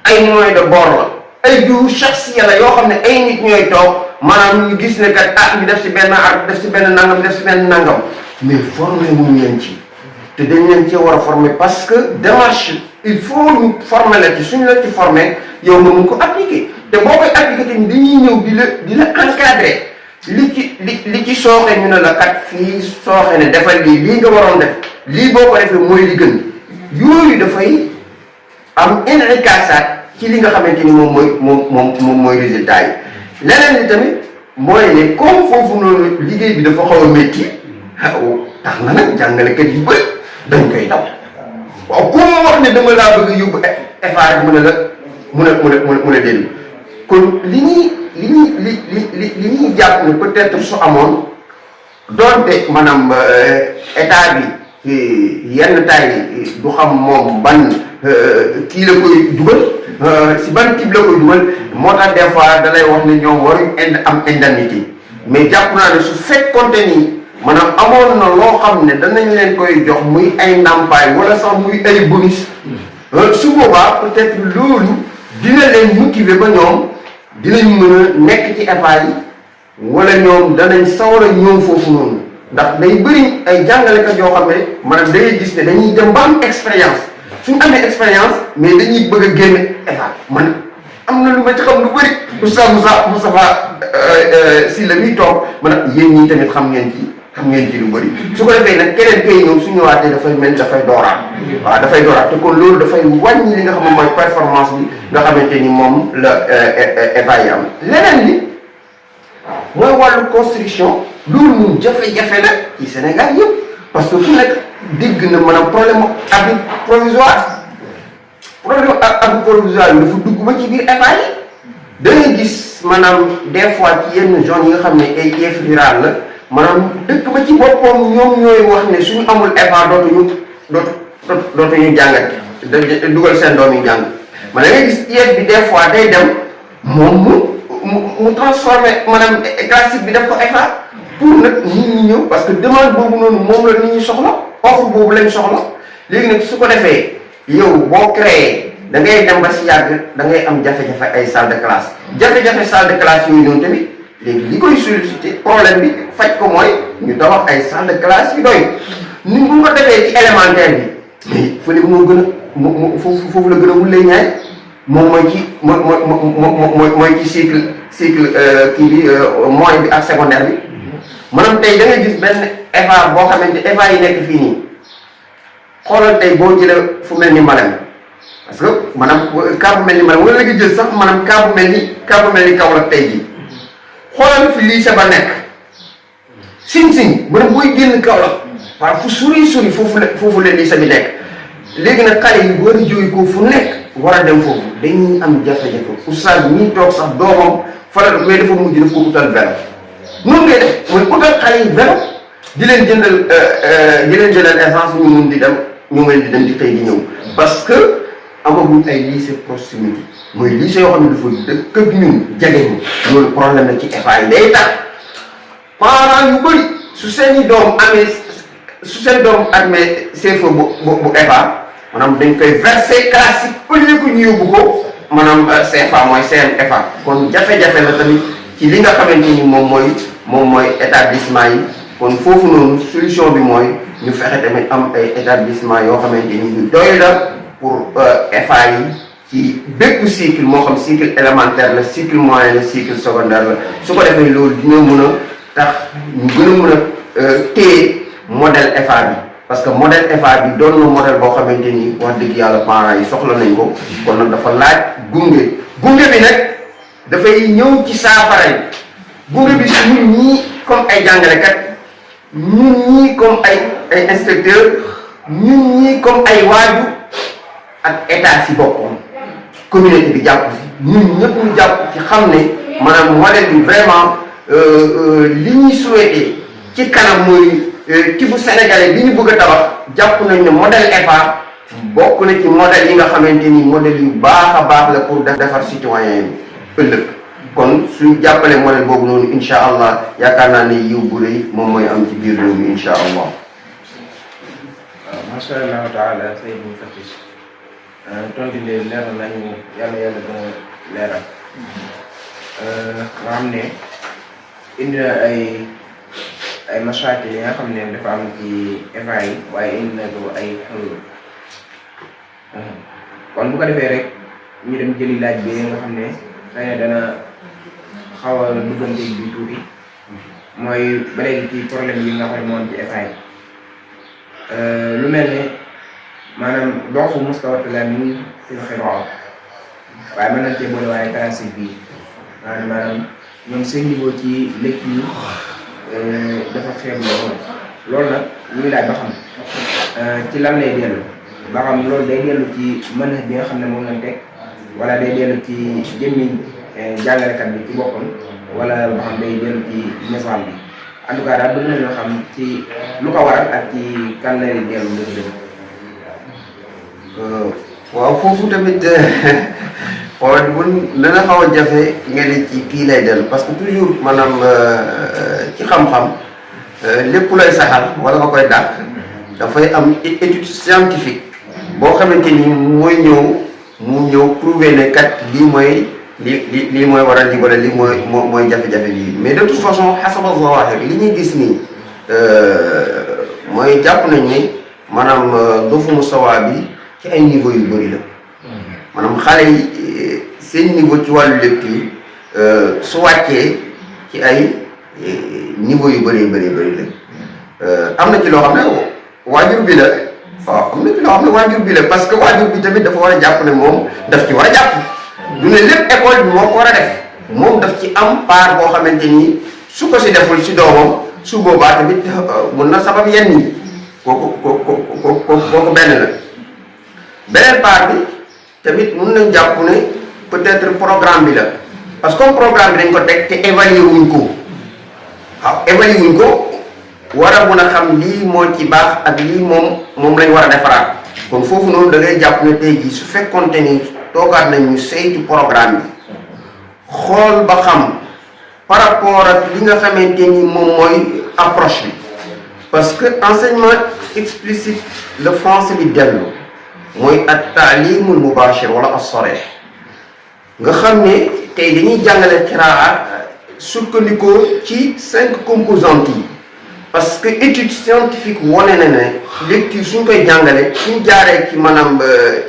ay moyens de bord la ay jiwu shakhsiya la yoo xam ne ay nit ñooy toog maanaam ñu gis ne kat ñu def si benn art def si benn nangam def si benn nangam mais formé wuñ leen ci te dañ leen cee war a former parce que démarche il faut ñu former la ci suñu la ci former yow nga mun ko appliquer te boo koy appliquer tamit dañuy ñëw di la encadrer li ci sooxe ñu ne la kat fii sooxe ne defal lii nga waroon def lii boo ko defee mooy li gën yooyu dafay am inrikaasaat ci li nga xamante ni moom mooy résultat yi leneen li tamit mooy ne comme foofu noonu liggéey bi dafa xaw a métti tax na nag jàngalekat yu bëri dañ koy daw waaw ku ma wax ne dama laa bëgg a yóbbu EFA rek mu ne déglu kon li ñuy jàpp ne peut-être su amoon doonte maanaam état bi yenn taay du xam moom ban kii la koy dugal si ban type la koy dugal moo tax des fois da lay wax ne ñoom waruñ am indemnité mais jàpp naa ne su fekkoonte ni maanaam amoon na loo xam ne danañ leen koy jox muy ay ndàmpaay wala sax muy ay bonus su boobaa peut-être loolu dina leen motiver ba ñoom dinañ mën a nekk ci EFA yi wala ñoom danañ sawar a ñëw foofu noonu ndax day bëri ay jàngalekat yoo xam ne maanaam da ngay gis ne dañuy dem ba am expérience suñu amee expérience mais dañuy bëgg a génn EFA man am na lu ma ci xam lu bëri Moustapha Sylla mi toog man yéen ñii tamit xam ngeen ci lu bëri su ko defee nag keneen kay ñëw su ñëwaatee dafay dooraat waaw dafay dooraat te kon loolu dafay wàññi li nga xam ne mooy performance bi nga xamante ni moom la EFA yi am leneen li mooy wàllu construction loolu moom jafe-jafe la ci Sénégal yëpp parce que ku nekk dégg na maanaam problème abri provisoire yi dafa dugg ba ci biir EFA yi da ngay gis maanaam des fois ci yenn zones yi nga xam ne ay IEF rural la maanaam dëkk ba ci boppam ñoom ñooy wax ne suñu amul EFA dootuñu jàngat dugal seen doom yi jàng ma da ngay gis IEF bi des fois day dem moom mu transformé maanaam classique bi def ko EFA pour nag nit ñi ñëw parce que demande boobu noonu moom la nit ñi soxla offre boobu lañ soxla léegi nag su ko defee yow boo créé da ngay dem ba si yàgg da ngay am jafe-jafe ay salle de classe jafe-jafe salle de classe yooyu noonu tamit léegi li koy sollicité problème bi faj ko mooy ñu tabax ay salle de classe yu doy ni bu ko defee ci élémentaire bi mais fële moo gën a foofu la gën a wulee ñaay moom mooy ci cycle kii bi moyen bi ak secondaire bi maanaam tey da ngay gis benn EFA boo xamante EFA yi nekk fii nii xoolal tey boo jëlee fu mel ni Malem parce que maanaam cas bu mel ni Malem wala la nga jël sax maanaam cas bu mel ni Kaolack tey jii xoolal fi lycée ba nekk Sing maanaam booy génn Kaolack waaw fu sori foofu la lycée bi nekk léegi nag xale yi war a jóge ko fu nekk war a dem foofu dañuy am jafe-jafe oustaz ñi toog sax doomam faral mais dafa mujj daf ko utal vélo noonu ngay def mooy utal xale yi vélo di leen jëndal essence ñu mun di dem ñu mën di dem di xëy di ñëw parce que amaguñ ay lycée proximité mooy lycée yoo xam ne dafa dëkk ak ñun jege ñu loolu problème la ci EFA yi day tax parents yu bëri su seen doom amee CFEE bu EFA maanaam dañ koy verser classique au lieu que ñu yóbbu ko maanaam CFA mooy CMFA kon jafe-jafe la tamit ci li nga xamante ni moom mooy établissement yi kon foofu noonu solution bi mooy ñu fexe tamit am ay établissement yoo xamante ni ñu doy la pour EFA yi ci bépp cycle moo xam cycle élémentaire la cycle moyen la cycle secondaire la su ko defee loolu dina mën a tax ñu gën a mën a téye modèle EFA bi parce que modèle EFA bi doon na modèle boo xamante ni wax dëgg yàlla parents yi soxla nañ ko kon nag dafa laaj gunge bi nag dafay ñëw ci saafara yi gunge bi si ñun ñii comme ay jàngalekat ñun ñii comme ay inspecteur ñun ñii comme ay waaju ak état si boppam communauté bi jàpp si ñun ñëpp ñu jàpp ci xam ne maanaam modèle bi vraiment li ñuy souhaité ci kanam mooy ci bu sénégalais bi ñu bëgg a tabax jàpp nañ ne modèle EFA bokk na ci modèle yi nga xamante ni modèle yu baax a baax la pour defar citoyen bi ëllëg kon suñ jàppale modèle boobu noonu incha allah yaakaar naa ne yiw bu rëy moom mooy am ci biir réew mi incha allah. macha allah taala Seydou Fatis tontu leen leer nañu yàlla gën a leeral nga xam ne indi na ay masaakil yi nga xam ne dafa am ci EFA yi waaye indi na ko ay xelul kon bu ko defee rek ñu dem jëli laaj bi nga xam ne xëy na dana xaw a dugganteeg bi tuuti mooy ba léegi ci problème yi nga xam ne moo am ci EFA yi lu mel ne maanaam doofu mustawatul ilmi fil qira'a waaye mën nañ cee boole waaye classique bi maanaam ñoom seen niveau ci lecture dafa faible loolu nag ñuy laaj ba xam ci lan lay dellu ba xam loolu day dellu ci manhaj bi nga xam ne moom lañ teg wala day dellu ci jëmmi jàngalekat bi ci boppam wala ba xam day dellu ci nizaam bi en tout cas daal bëgg nañoo xam ci lu ko waral ak ci kan lay dellu dëgg-dëgg. waaw foofu tamit xool bu dana xaw a jafe nga ne ci kii lay dellu parce que toujours maanaam ci xam-xam lépp lay saxal wala nga koy dàq dafay am étude scientifique boo xamante ni mooy ñëw prouver ne kat lii mooy waral lii wala lii mooy jafe-jafe lii mais de toute façon xasaba zawahir li ñuy gis nii mooy jàpp nañ ne maanaam dofu mustawa bi ci ay niveau yu bëri la maanaam xale yi seen niveau ci wàllu lecture su wàccee ci ay niveau yu bëri la am na ci loo xam ne waajur bi la waaw am na ci loo xam ne waajur bi la parce que waajur bi tamit dafa war a jàpp ne moom daf ci war a jàpp du ne lépp école bi moo ko war a def moom daf ci am part boo xamante ni su ko si deful si doomam su boobaa tamit mun na sabab yenn yi kooku benn la beneen part bi tamit mun nañ jàpp ne peut-être programme bi la parce que comme programme bi dañ ko teg te évaluer wuñ ko waaw évaluer wuñ ko war a mun a xam lii moo ci baax ak lii moom lañ war a defaraat kon foofu noonu da ngay jàpp ne tey jii su fekkoonte ni toogaat nañ ñu saytu programme bi xool ba xam par rapport ak li nga xamante ni moom mooy approche bi parce que enseignement explicite le français bi dellu mooy at taalimul mubashir wala as-sarih nga xam ne tey dañuy jàngale qiraa sukkandikoo ci 5 composantes yi parce que étude scientifique wane na ne lecture suñ koy jàngale suñ jaaree ci maanaam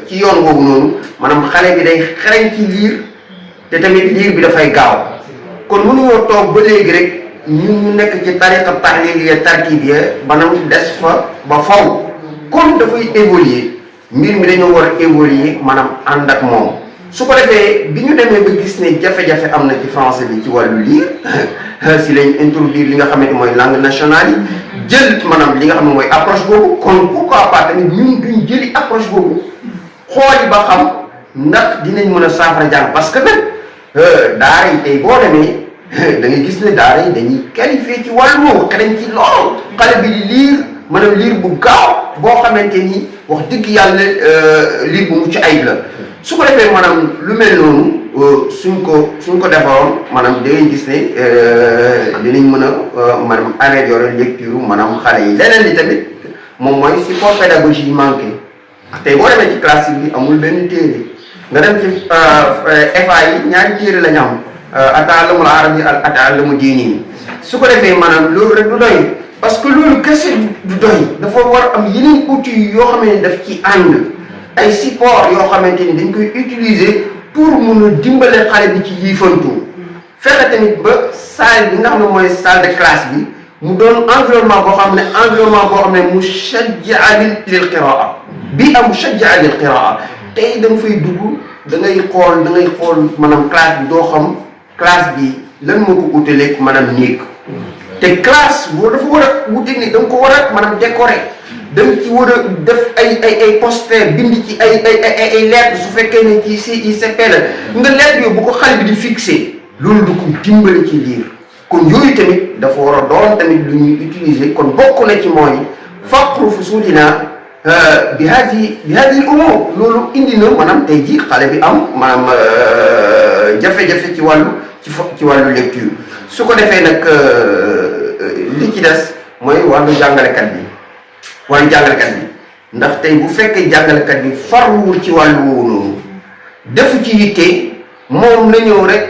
ci yoon boobu noonu maanaam xale bi day xarañ ci liir te tamit liir bi dafay gaaw kon mënuñoo toog ba léegi rek ñu nekk ci tariqa tahliliya tarkibiya maanaam des fa ba faw kon dafay évoluer mbir mi dañoo war a évoluer maanaam ànd ak moom su ko defee bi ñu demee ba gis ne jafe-jafe am na ci français bi ci wàllu lire si lañ introduire li nga xamante mooy langue nationale yi jël maanaam li nga xam ne mooy approche boobu kon pourquoi pas tamit ñun duñ jëli approche boobu xooli ba xam ndax dinañ mën a saafara jàng parce que nag daara yi tey boo demee da ngay gis ne daara yi dañuy qualifié ci wàllu woowu xedañ ci lool xale bi di liir maanaam liir bu gaaw boo xamante ni wax dëgg yàlla liir bu mucc ayib la su ko defee maanaam lu mel noonu suñ ko defaroon maanaam da ngay gis ne dinañ mën a maanaam améliorer lecture maanaam xale yi leneen li tamit moom mooy support pédagogique yi manqué tey boo demee ci classe bi amul benn téere nga dem ci FA yi ñaari téere la ñu am ata'allamul arabi ak ata'allamu diini su ko defee maanaam loolu rek du doy parce que loolu kese du doy dafa war am yeneen outils yoo xam ne daf ci ànd ay support yoo xamante ni dañ koy utiliser pour mun a dimbale xale bi ci yiifantu fexe tamit ba salle bi nga xam ne mooy salle de classe bi mu doon environnement boo xam ne mushajjaa lil qiraa bi am mushajjaa lil qiraa tey da nga fay dugg da ngay xool maanaam classe bi doo xam classe bi lan moo ko utaleeg maanaam néeg te classe boo dafa war a wuteeg ni da nga ko war a maanaam décorer da nga ci war a def ay poster bind ci ay lettres su fekkee ne ci CICP la nga lettres yooyu bu ko xale bi di fixé loolu du ko dimbali ci liir kon yooyu tamit dafa war a doon tamit lu ñuy utiliser kon bokk na ci mooy faqru fusulina bi hadi umur loolu indi na maanaam tey jii xale bi am maanaam jafe-jafe ci wàllu lecture su ko defee nag li ci des mooy wàllu jàngalekat bi ndax tey bu fekkee jàngalekat bi farluwul ci wàllu woowu noonu defu ci yitte moom na ñëw rek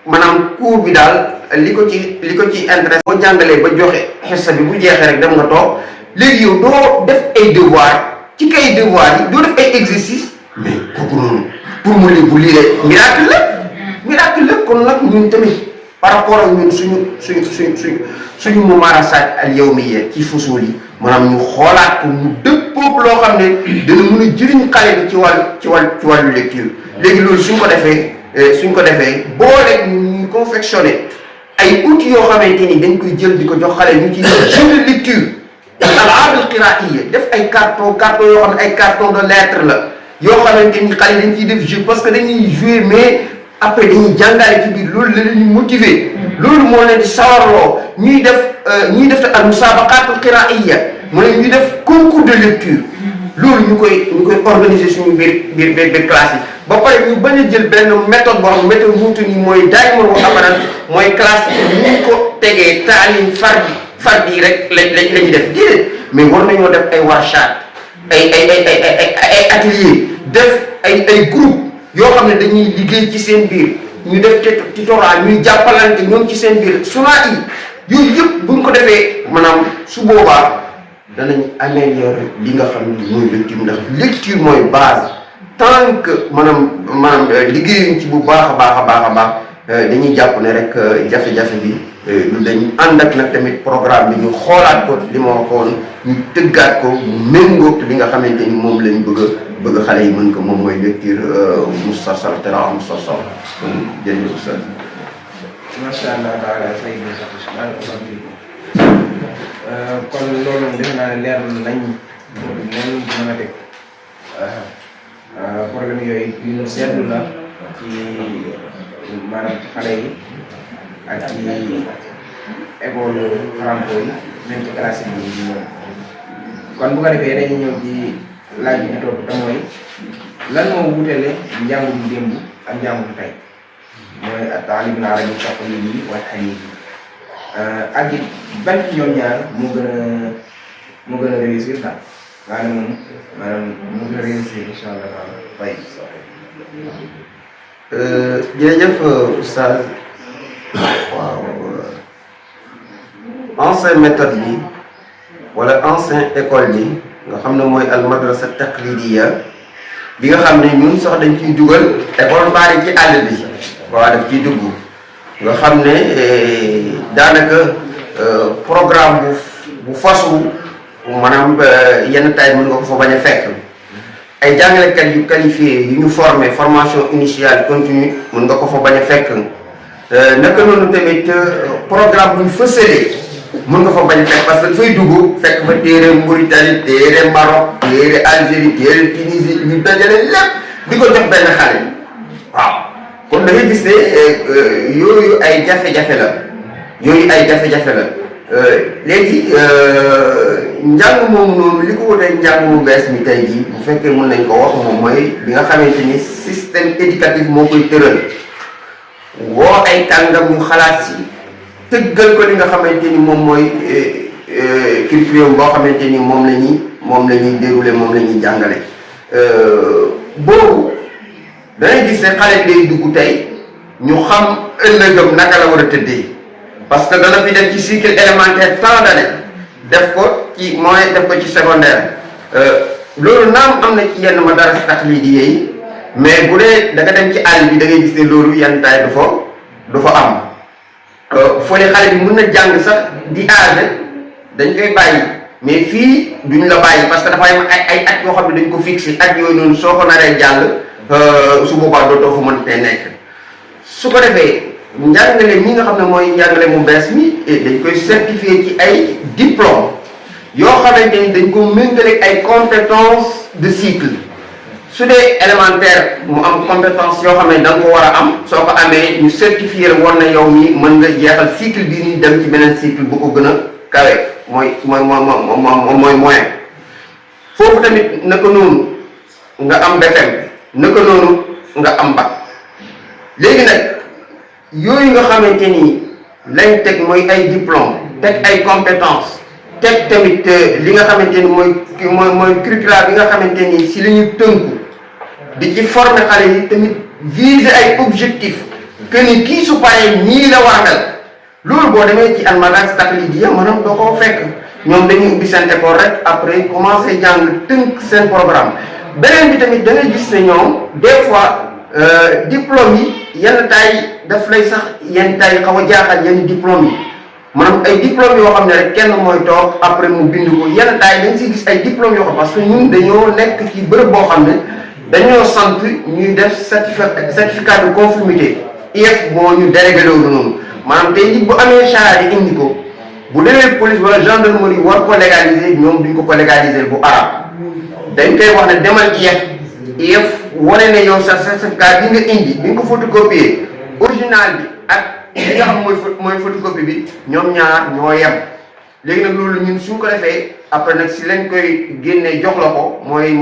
maanaam cours bi daal li ko ci intéressé boo jàngalee ba joxe xessa bi bu jeexee rek dem nga toog léegi yow doo def ay devoir ci kay devoir yi doo def ay exercice mais kooku noonu pour mu li bu lire miracle la kon nag ñun tamit par rapport ak ñun suñu mumarasat al yawmiyya ci fusul yi maanaam ñu xoolaat ko mu dëppoog loo xam ne dina mën a jëriñ xale bi ci wàllu lecture léegi loolu suñ ko defee boole ñu confectionné ay outils yoo xamante ni dañ koy jël di ko jox xale ñu ci jeu de lecture al-al'ab al-qira'iyya def ay carton yoo xam ne ay carton de lettres la yoo xamante ni xale dañ ciy def jeu parce que dañuy jouer mais après dañuy jàngale ci biir loolu la leen motiver loolu moo leen di sawarloo ñuy def al-musabaqat al-qira'iyya mu ne ñuy def concours de lecture loolu ñu koy organiser suñu biir classe yi ba pare ñu bañ a jël benn méthode boo xam méthode wuutu ni mooy daayima wa abadan mooy classe bi ñu ko tegee taalim fardi rek lañu def déedéet mais war nañoo def ay warshaat ay atelier def ay groupe yoo xam ne dañuy liggéey ci seen biir ñu def tutorat ñuy jàppalante ñoom ci seen biir sunaa yi yooyu yëpp buñ ko defee maanaam su boobaa danañ améliorer li nga xam ne mooy lecture ndax lecture mooy base tant que maanaam liggéeyuñ ci bu baax a baax dañuy jàpp ne rek jafe-jafe bi lu dañ ànd ak nag tamit programme bi ñu xoolaat ko li ma waxoon ñu tëggaat ko mu méngoog li nga xamante ni moom lañ bëgg xale yi mën ko moom mooy lecture mustarsal qira'a mustarsal jërëjëf ustaz. macha allah taala say kon loolu defe naa ne leer nañ mën a teg problème yooyu yu ñu seetlu la ci maanaam xale yi ak ci école franco yi même ci classe yi ñoom kon bu ko defee dañuy ñëw ci laaj bi ñu topp te mooy lan moo wutale njàngum démb ak njàngum tey mooy at-ta'lim al-arabi at-taqlidi wa al-hanifi ak it ban ci ñoom ñaar moo gën a réussir daal maanaam moo gën a réussir incha allah fay. jërëjëf oustaz waaw ancien méthode bi wala ancien école bi nga xam ne mooy al madrasa taqlidiya bi nga xam ne ñun sax dañ ciy dugal école bari ci àll bi waaw daf ciy dugg nga xam ne daanaka programme bu fasu maanaam yenn taay mën nga ko fa bañ a fekk ay jàngalekat yu qualifié yu ñu formé formation initiale continue mën nga ko fa bañ a fekk naka noonu tamit programme bu ñu fësalee mën nga fa bañ fekk parce que dafay dugg fekk fa téere Mauritanie téere Maroc téere Algérie téere Tunisie ñu dajale lépp di ko jox benn xale waaw kon da ngay gis ne yooyu ay jafe-jafe la léegi njàng moomu noonu li ko wutee njàng mu bees mi tey jii bu fekkee mën nañ ko wax moom mooy bi nga xamante ni système éducatif moo koy tëral woo ay kàngam ñu xalaat si tëggal ko li nga xamante ni moom mooy curriculum boo xamante ni moom la ñuy dérouler moom la ñuy jàngale boobu dangay gis ne xale bi day dugg tey ñu xam ëllëgam naka la war a tëddee parce que dana fi def ci cycle élémentaire tant d'années def ko ci moyen def ko ci secondaire loolu naam am na ci yenn madaris taqlidi yi mais bu dee da nga dem ci àll bi da ngay gis ne loolu yenn taay du fa am foo xale bi mën na jàng sax di âge dañ koy bàyyi mais fii duñ la bàyyi parce que dafa am ay at yoo xam ne dañ ko fixé at yooyu noonu soo ko naree jàng su boobaa dootoo fa mën te nekk su ko defee njàngale mi nga xam ne mooy njàngale mu bees mi dañ koy certifié ci ay diplôme yoo xamante ni dañ ko méngale ay compétence de cycle su dee élémentaire mu am compétence yoo xam ne da nga ko war a am soo ko amee ñu certifié la war na yow mi mën nga jeexal cycle bii nii dem ci beneen cycle bu ko gën a kawe mooy moyen foofu tamit naka noonu nga am BFEM naka noonu nga am bac léegi nag yooyu nga xamante ni lañ teg mooy ay diplôme teg ay compétence teg tamit li nga xamante ni mooy curricula bi nga xamante ni si la ñu tënku di ci former xale yi tamit viser ay objectifs que ni kii su paree nii la war a mel loolu boo demee ci almadaris taqlidiya maanaam doo ko fekk ñoom dañuy ubbi seen école rek après commencé jàng tënk seen programme beneen bi tamit da ngay gis ne ñoom des fois diplôme yi yenn taay daf lay sax yenn taay xaw a jaaxal yenn diplôme yi maanaam ay diplôme yoo xam ne rek kenn mooy toog après mu bind ko yenn taay dañ si gis ay diplôme yoo xam parce que ñun dañoo nekk ci bërëb boo xam ne dañoo sant ñuy def certificat de conformité IEF moo ñu délégué loolu noonu maanaam tey nit bu amee charia di indi ko bu demee police wala gendarmerie war ko légaliser ñoom duñ ko légaliser bu arab dañ koy wax ne demal IEF wane ne yow sa certificat bi nga indi bi nga ko photocopier original bi ak li nga xam mooy photocopie bi ñoom ñaar ñoo yem léegi nag loolu ñun suñ ko defee après nag si lañ koy génnee jox la ko mooy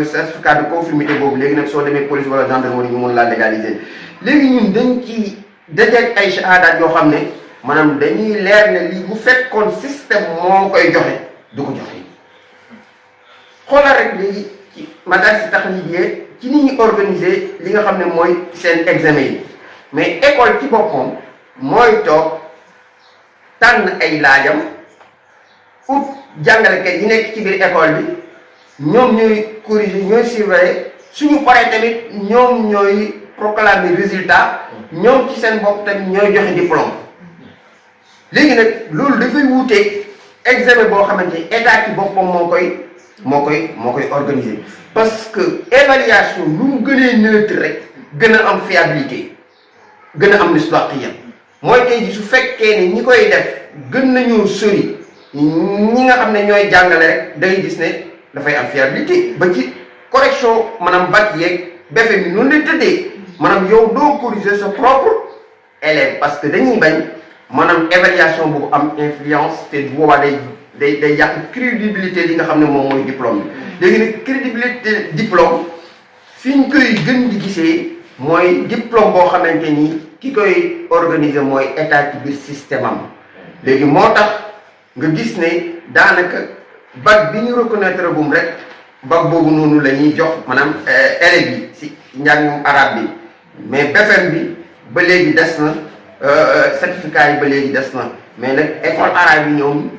certificat de conformité boobu léegi nag soo demee police wala gendarmerie ñu mun laa légaliser léegi ñun dañ ci dajeeg ay shahadaat yoo xam ne maanaam dañuy leer ne lii bu fekkoon système moo koy joxe du ko joxe xoolal rek léegi ci madaris taqlidiyya ci ni ñuy organiser li nga xam ne mooy seen examen yi mais école ci boppam mooy toog tànn ay laajam ut jàngalekat yi nekk ci biir école bi ñoom ñooy corriger ñooy surveiller suñu paree tamit ñoom ñooy proclamer résultat ñoom ci seen bopp tamit ñooy joxe diplôme léegi nag loolu dafay wuuteeg examen boo xamante ni état ci boppam moo koy organiser parce que évaluation lu mu gënee neutre rek gën a am fiabilité gën a am misdaqiya mooy tey ji su fekkee ni ñi koy def gën nañoo sori ñi nga xam ne ñooy jàngale rek da ngay gis ne dafay am fiabilité ba ci correction maanaam bac yeeg BFEM bi noonu lay tëddee maanaam yow doo corriger sa propre élève parce que dañuy bañ maanaam évaluation boobu am influence te boobaa day yàq crédibilité li nga xam ne moom mooy diplôme bi léegi nag crédibilité diplôme fi ñu koy gën di gisee mooy diplôme boo xamante ni ki koy organiser mooy état ci biir système am léegi moo tax nga gis ne daanaka bac bi ñu reconnaître gum rek bac boobu noonu la ñuy jox maanaam élèves yi si njàngum arabe bi mais BFEM bi ba léegi des na certificat yi ba léegi des na mais nag école arabe yi ñoom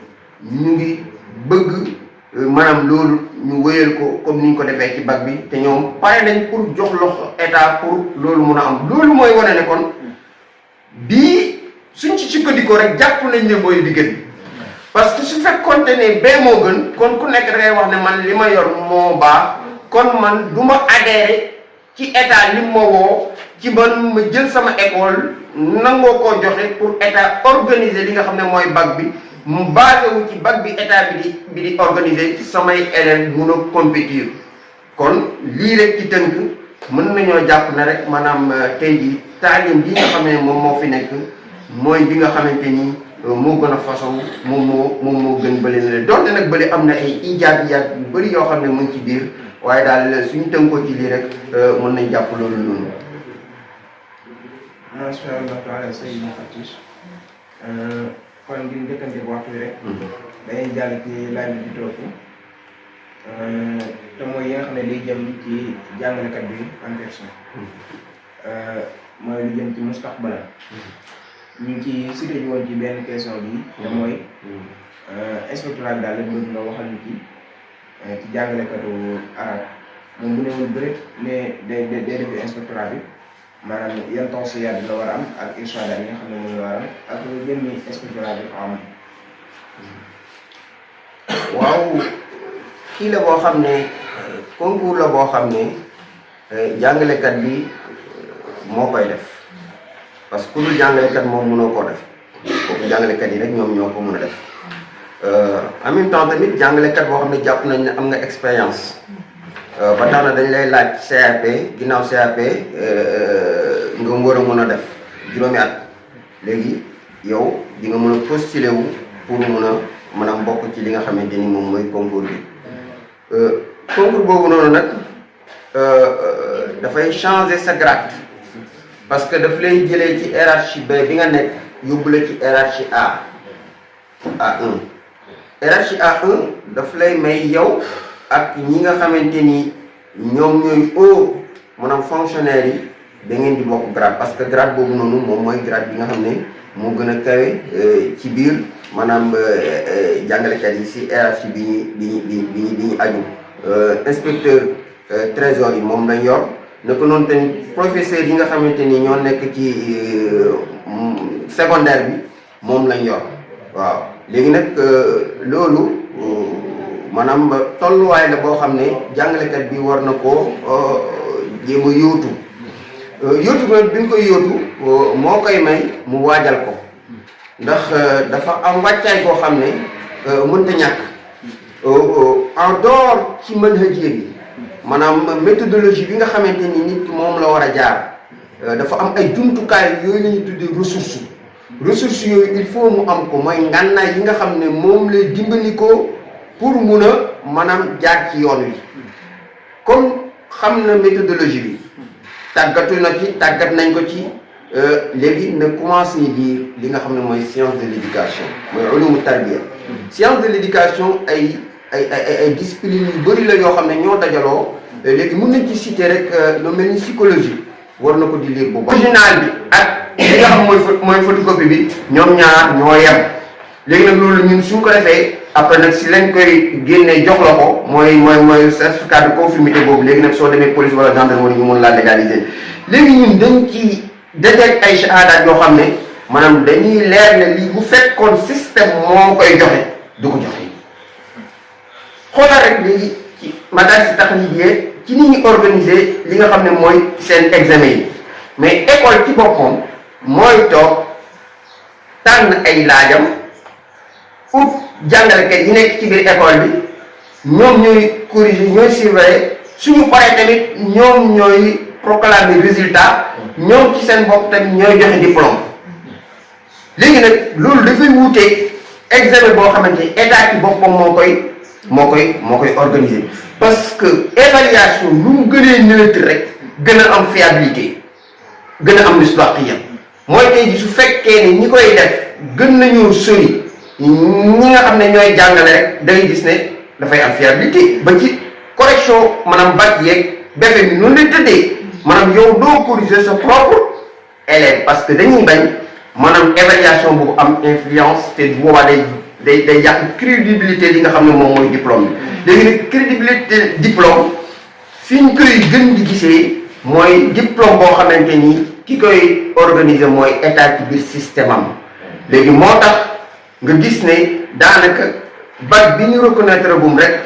ñu ngi bëgg maanaam loolu ñu wéyal ko comme ni ñu ko defee ci bac bi te ñoom pare nañ pour jox loxo état pour loolu mun a am loolu mooy wane ne kon bii suñ ci sukkandikoo rek jàpp nañ ne mooy bi gën parce que su fekkoonte ne bee moo gën kon ku nekk da ngay wax ne man li ma yor moo baax kon man du ma adhéré ci état li ma woo ci man ma jël sama école nangoo koo joxe pour état organiser li nga xam ne mooy bac bi mu basé wu ci bac bi état bi di organiser ci samay élèves mun a compétir kon lii rek ci tënk mën nañoo jàpp ne rek maanaam tey jii taalim bi nga xam ne moom moo fi nekk mooy bi nga xamante ni moo gën a façon moom moo gën bële na donte nag bële am na ay ijaabiyaat yu bëri yoo xam ne mu ngi ci biir waaye daal suñu tënkoo ci lii rek mën nañ jàpp loolu noonu. macha allah taala Seydou Fatis kon ngir njëkkante bu waxtu rek. dañuy jàll ci laaj bi di toog te mooy yi nga xam ne day jëm ci jàngalekat bi en personne. mooy lu jëm ci mustaqbala. ñu ngi ci cité ji woon ci benn question bi te mooy inspectorat bi daal la bëgg nga waxal ñu ci jàngalekatu arab moom bu ne woon bëri ne day def inspectorat bi maanaam yan tawsiyaat la war a am ak irshadaat yi nga xam ne moom la war a am ak jëmmi inspectorat bi am. waaw kii la boo xam ne concours la boo xam ne jàngalekat bi moo koy def parce que ku dul jàngalekat moom mënoo koo def kooku jàngalekat yi rek ñoom ñoo ko mën a def en même temps tamit jàngalekat boo xam ne jàpp nañ ne am nga expérience ba tax na dañ lay laaj CAP ginnaaw CAP nga war a mën a def juróomi at léegi yow di nga mën a postulé wu pour mën a bokk ci li nga xamante ni moom mooy concours bi concours boobu noonu nag dafay changer sa grade parce que daf lay jëlee ci hiérarchie B bi nga nekk yóbbu la ci hiérarchie A1 hiérarchie A1 daf lay may yow ak ñi nga xamante ni ñoom ñooy haut maanaam fonctionnaire yi da ngeen di bokk grade parce que grade boobu noonu moom mooy grade bi nga xam ne moo gën a kawe ci biir maanaam jàngalekat yi si hiérarchie bi ñu aju inspecteur trésor yi moom lañ yor naka noonu tamit professeurs yi nga xamante ni ñoo nekk ci secondaire bi moom lañ yor waaw léegi nag loolu maanaam tolluwaay la boo xam ne jàngalekat bi war na koo jéem a yóotu yóotu bi ñu koy yóotu moo koy may mu waajal ko ndax dafa am wàccaay koo xam ne mënta ñàkk en dehors ci manhaj bi maanaam méthodologie bi nga xamante ni nit ki moom la war a jaar dafa am ay jumtukaay yooyu la ñuy tuddee ressources yooyu il faut mu am ko mooy ngànnaay yi nga xam ne moom lay dimbali ko pour mun a maanaam jaar ci yoon wi comme xam na méthodologie bi tàggatu na ci tàggat nañ ko ci léegi na commencé li nga xam ne mooy science de l'éducation mooy ulumu tarbiya science de l'éducation ay discipline yu bëri la yoo xam ne ñoo dajaloo léegi mën nañ ci citer rek lu mel ni psychologie war na ko di lire bu baax. original bi ak li nga xam mooy photocopie bi ñoom ñaar ñoo yem léegi nag loolu ñun suñ ko defee après nag si lañ koy génnee jox la ko mooy certificat de conformité boobu léegi nag soo demee police wala gendarmerie ñu mun laa légaliser léegi ñun dañ ci dajeeg ay shahadaat yoo xam ne maanaam dañuy leer ne lii bu fekkoon système moo koy joxe du ko joxe xoolal rek léegi ci madaris taxlidiye ci ni ñuy organiser li nga xam ne mooy seen examen yi mais école ci boppam mooy toog tànn ay laajam ut jàngalekat yi nekk ci biir école bi ñoom ñooy corriger ñooy surveiller suñu paree tamit ñoom ñooy proclamer résultat ñoom ci seen bopp tamit ñooy joxe diplôme léegi nag loolu dafay wuuteeg examen boo xamante ni état ci boppam moo koy organiser parce que évaluation lu mu gënee neutre rek gën a am fiabilité gën a am misdaqiya mooy tey ji su fekkee ni ñi koy def gën nañoo sori ñi nga xam ne ñooy jàngale rek da ngay gis ne dafay am fiabilité ba ci correction maanaam bac yeeg BFEM bi noonu lay tëddee maanaam yow doo corriger sa propre élève parce que dañuy bañ maanaam évaluation boobu am influence te boobaa day yàq crédibilité li nga xam ne moom mooy diplôme bi léegi nag crédibilité diplôme fi ñu koy gën di gisee mooy diplôme boo xamante ni ki koy organiser mooy état ci biir système am léegi moo tax nga gis ne daanaka bac bi ñu reconnaître gum rek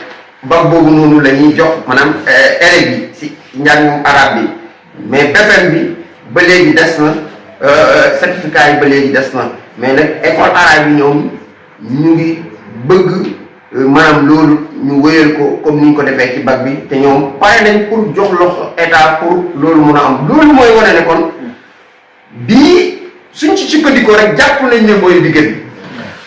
bac boobu noonu la ñuy jox maanaam élèves yi si njàngum arabe bi mais BFEM bi ba léegi des na certificat yi ba léegi des na mais nag école arabe yi ñu ngi bëgg maanaam loolu ñu wéyal ko comme ni ñu ko defee ci bac bi te ñoom pare nañ pour jox loxo état pour loolu mun a am loolu mooy wane ne kon bii suñ ci sukkandikoo rek jàpp nañ ne mooy bi gën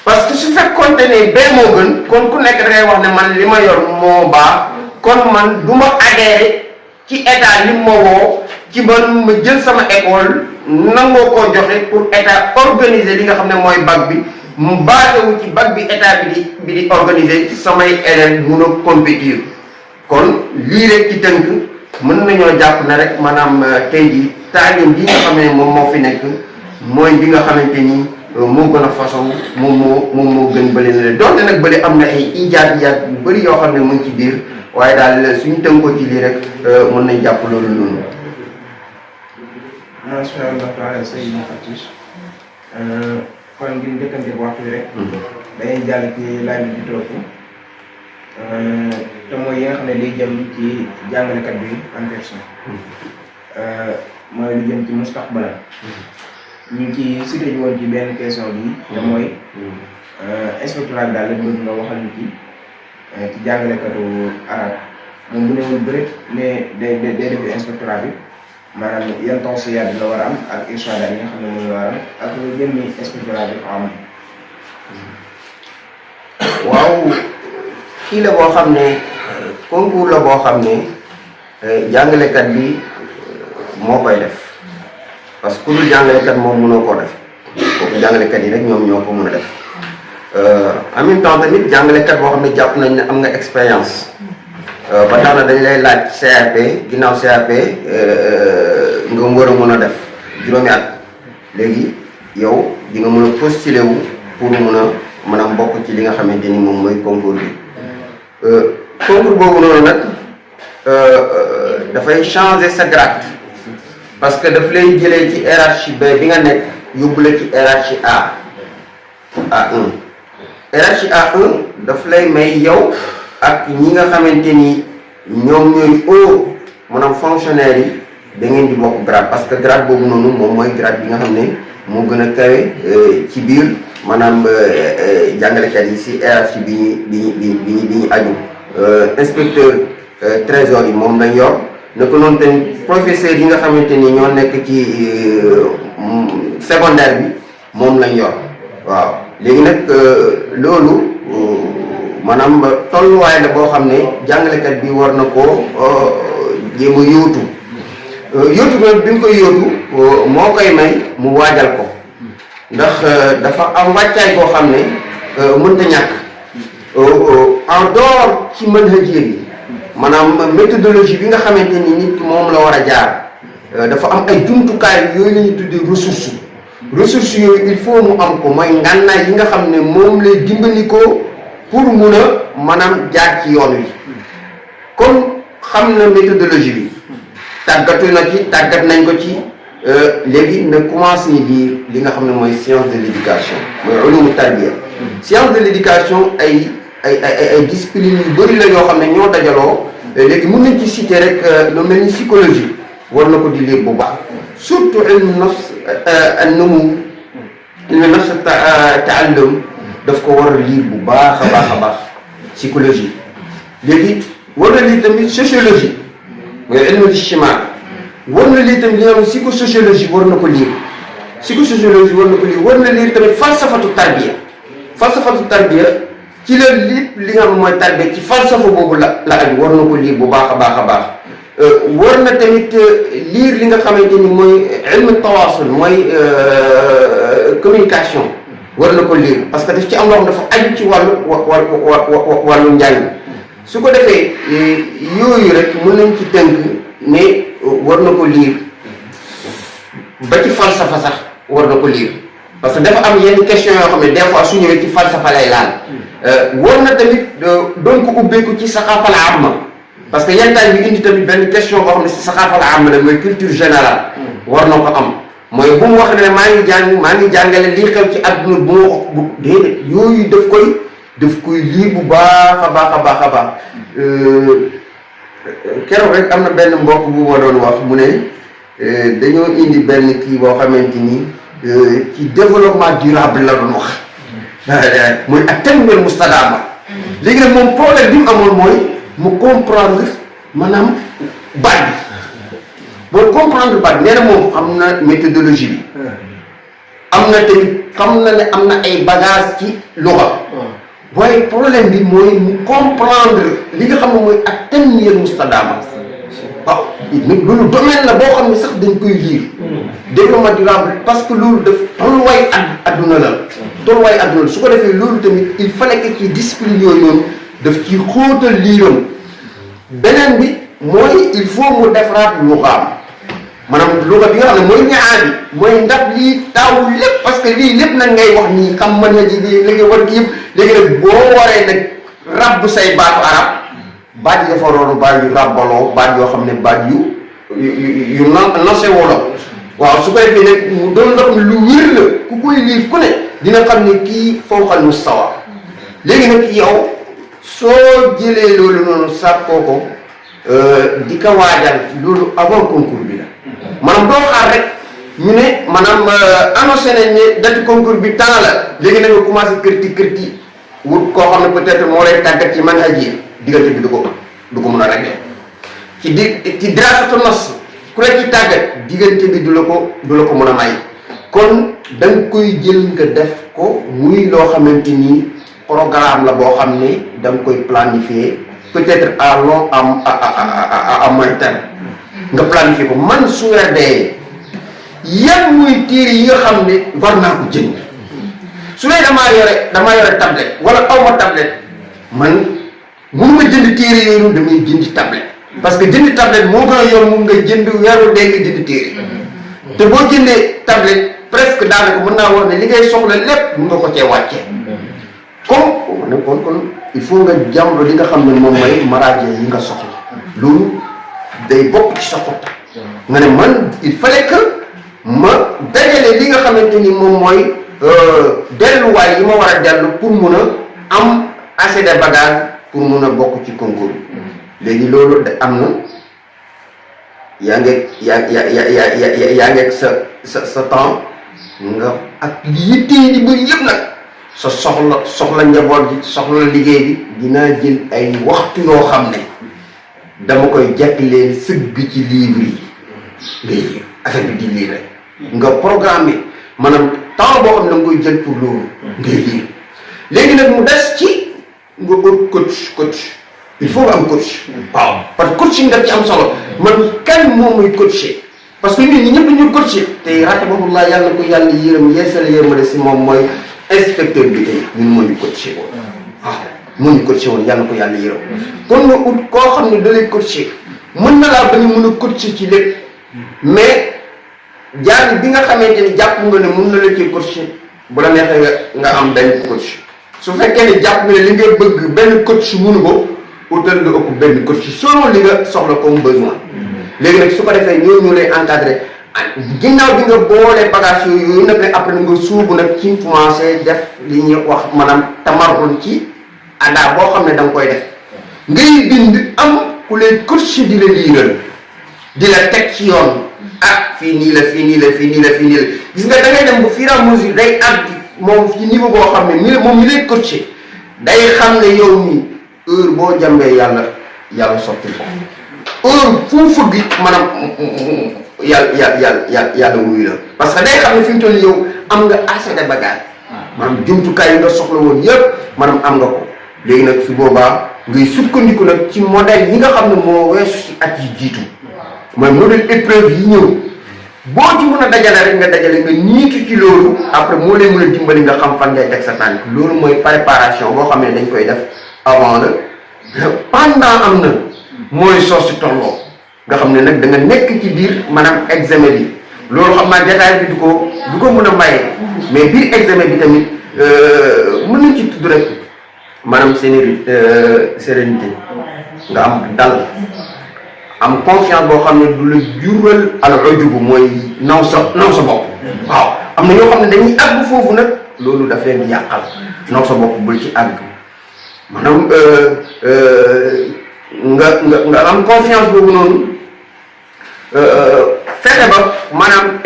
parce que su fekkoonte ne bee moo gën kon ku nekk da ngay wax ne man li ma yor moo baax kon man du ma adhéré ci état li ma woo ci man ma jël sama école nangoo koo joxe pour état organiser li nga xam ne mooy bac bi mu baaxewu ci bac bi état bi di organiser ci samay élèves mun a compétir kon lii rek ci tënk mën nañoo jàpp ne rek maanaam tey jii taalim bi nga xam ne moom moo fi nekk mooy bi nga xamante ni moo gën a façon moom moo gën bële na leen donte nag bële am na ay ijaabiyaat yu bëri yoo xam ne mu ngi ci biir waaye daal suñu tënkoo ci lii rek mën nañ jàpp loolu noonu. macha allah taala Seydou Fatis kon ngir njëkkante waxtu bi rek. dañuy jàll ci laaj bi di topp te mooy yi nga xam ne liy jëm ci jàngalekat bi en personne. mooy lu jëm ci mustaqbalam. ñu ngi ci cité ji woon ci benn question bi te mooy inspectorat daal lañ bëgg nga waxal ñu ci jàngalekatu arab moom bu newul bëri ne day def inspectorat bi maanaam yan tawsiyaat la war a am ak irshadaat yi nga xam ne moom la war a am ak jëmmi inspectorat bi am. waaw kii la boo xam ne concours la boo xam ne jàngalekat bi moo koy def parce que ku dul jàngalekat moom mënoo koo def kooku jàngalekat yi rek ñoom ñoo ko mën a def en même temps tamit jàngalekat boo xam ne jàpp nañ ne am nga expérience ba tax na dañ lay laaj CAP ginnaaw CAP nga war a mën a def juróomi at léegi yow di nga mën a postuler wu pour mun a maanaam bokk ci li nga xamante ni moom mooy concours bi concours boobu noonu nag dafay changer sa grade parce que daf lay jëlee ci hiérarchie B bi nga nekk yóbbu la ci hiérarchie A1 hiérarchie A1 daf lay may yow ak ñi nga xamante ni ñoom ñooy haut maanaam fonctionnaire yi da ngeen di bokk grade parce que grade boobu noonu moom mooy grade bi nga xam ne moo gën a kawe ci biir maanaam jàngalekat yi si hiérarchie bi ñu aju inspecteur trésor yi moom lañ yor naka noonu tamit professeur yi nga xamante ni ñoo nekk ci secondaire bi moom lañ yor waaw léegi nag loolu maanaam tolluwaay la boo xam ne jàngalekat bi war na koo jéem a yóotu yóotu nag bi ñu koy yóotu moo koy may mu waajal ko ndax dafa am wàccaay boo xam ne mënta ñàkk en dehors ci manhajiyya yi maanaam méthodologie bi nga xamante ni nit ki moom la war a jaar dafa am ay jumtukaay yooyu la ñuy tuddee ressources yooyu il faut mu am ko mooy ngànnaay yi nga xam ne moom lay dimbali ko pour mun a maanaam jaar ci yoon wi comme xam na méthodologie bi tàggatu na ci tàggat nañ ko ci léegi na commencé li nga xam ne mooy science de l'éducation mooy ulumu tarbiya science de l'éducation ay discipline yu bëri la yoo xam ne ñoo dajaloo léegi mën nañ ci citer rek lu mel ni psychologie war na ko di lire bu baax surtout ilmu nafs an-numu ilmu nafs taallum daf ko war a lire bu baax a baax psychologie léegi war na lire tamit sociologie mooy ilmu ijtimaa war na lire tamit li nga xam ne psychosociologie war na ko lire psychosociologie war na ko lire war na lire tamit falsafatu tarbiya ci la lépp li nga xam ne mooy tarbiya ci falsafa boobu la aju war na ko lire bu baax a baax war na tamit lire li nga xamante ni mooy ilmu tawaasul mooy communication war na ko lire parce que daf ci am loo xam dafa aju ci wàllu njàng su ko defee yooyu rek mën nañ ci tënk ne war na ko lire ba ci falsafa sax war na ko lire parce que dafa am yenn question yoo xam ne des fois su ñëwee ci falsafa lay laal war na tamit doon ko ubbeeku ci saxaafal amma parce que yenn taay bi indi tamit benn question boo xam ne si saxaafal amma la mooy culture générale war na ko am mooy bu mu wax ne maa ngi jàngale lii xew ci àdduna bu ma bu déedéet yooyu daf koy lii bu baax a baax keroog rek am na benn mbokk bu ma doon wax mu ne dañoo indi benn kii boo xamante ni ci développement durable la doon wax mooy ak tanwiyal mustadaama léegi nag moom problème bi mu amoon mooy mu comprendre maanaam baat bi boo comprendre baat bi nee na moom xam na méthodologie bi am na tamit xam na ne am na ay bagage ci luga waaye problème bi mooy mu comprendre li nga xam ne mooy ak tanwiyal mustadaama waaw loolu domaine la boo xam ne sax dañ koy liir développement durable parce que loolu daf tolluwaay adduna la tolluwaay adduna la su ko defee loolu tamit il fallait que ci discipline yooyu noonu daf ci xóotal liiram beneen bi mooy il faut mu defaraat lugaam maanaam luga bi nga xam ne mooy ñaar bi mooy ndax lii taawu lépp parce que lii lépp nag ngay wax nii xam mën na ji lii léegi war gi yëpp léegi nag boo waree nag rabb say baatu arab baat yi dafa waroon baat yu rabbaloo baat yoo xam ne baat yu nasewoo la waaw su ko defee nag mu doon loo xam ne lu wér la ku koy liir ku ne dina xam ne kii fawqal mustawa léegi nag yow soo jëlee loolu noonu sàkkoo ko di ko waajal loolu avant concours bi la maanaam doo xaar rek ñu ne maanaam annoncé nañ ne date concours bi temps la léegi na nga commencé kërti wut koo xam ne peut-être moo lay tàggat ci manhaj yi diggante bi du ko mën a régler ci dirasatu nas ku la ci tàggat diggante bi du la ko mën a may kon da nga koy jël nga def ko muy loo xamante ni programme la boo xam ne da nga koy planifier peut-être à long à moyen terme nga planifier ko man su weer dee yan muy téere yi nga xam ne war naa ko jënd su dee damaa yore tablette wala aw ma tablette man mënu ma jënd téere yooyu damay jëndi tablette parce que jëndi tablette moo gën a yomb nga jënd weeru dee nga jënd téere te boo jëndee tablette presque daanaka mën naa wax ne li ngay soxla lépp mun nga ko cee wàccee comme kon il faut nga jàmblo li nga xam ne moom mooy maraaje yi nga soxla loolu day bokk ci sa xota nga ne man il fallait que ma dajale li nga xamante ni moom mooy delluwaay yi ma war a dellu pour mun a am assez de bagage pour mun a bokk ci concours bi léegi loolu de am na yaa ngeeg sa temps nga ak yittee di bëri yëpp nag sa soxla njaboot gi soxla liggéey bi dinaa jël ay waxtu yoo xam ne dama koy jàppaleen sëgg ci livre yi ngay lire affaire bi di lire rek nga programme maanaam temps boo xam ne da nga koy jël pour loolu ngay lire léegi nag mu des ci nga ut coach il faut nga am coach waaw parce que coaching daf ci am solo man kan moom muy coacher parce que ñun ñi ñëpp dañuy coacher te rahimahullah yàlla ko yàlla yërëm yeesal yërmale si moom mooy inspecteur bi tey ñun moo ñu coacher woon waaw moo ñu coacher woon yàlla ko yàlla yërëm kon nga ut koo xam ne da lay coacher mën na laa bañ a mën a coacher ci lépp mais jaar bi nga xamante ni jàpp nga ne mën na la cee coacher bu la neexee nga am benn coach su fekkee ne jàpp nga ne li nga bëgg benn coach mënu ko utal nga ëpp benn coach selon li nga soxla comme besoin léegi nag su ko defee ñoo lay encadré ginnaaw bi nga boole bagage yooyu nag ne après nga suubu nag ci commencé def li ñuy wax maanaam tamarrun ci àndaa boo xam ne da nga koy def ngay bind am ku lay coach di la liiral di la teg ci yoon fii nii la gis nga da ngay dem bu fur et à mesure day àgg moom ci niveau boo xam ne moom mi lay coaché day xam ne yow nii heure boo jàmbee yàlla sotti ko heure fu fëgg maanaam yàlla wuyu la parce que day xam ne fi mu toll yow am nga assez de bagage maanaam jumtukaay yi nga soxla woon yëpp maanaam am nga ko léegi nag su boobaa ngay sukkandiku nag ci modèle yi nga xam ne moo weesu ci at yi jiitu mooy modèle épreuve yi ñëw boo ci mën a dajale rek nga dajale nga niitu ci loolu après moo lay mën a dimbali nga xam fan ngay teg sa tànk loolu mooy préparation boo xam ne dañ koy def avant la pendant am na mooy soos si tolloo nga xam ne nag da nga nekk ci biir maanaam examen bi loolu xam naa détail bi du ko mën a maye mais biir examen bi tamit mën nañ ci tudd rek maanaam sérénité nga am dal am confiance boo xam ne du la jural al ujubu mooy naw sa bopp waaw am na ñoo xam ne dañuy àgg foofu nag loolu daf leen di yàqal naw sa bopp bul ci àgg maanaam nga am confiance boobu noonu fexe ba maanaam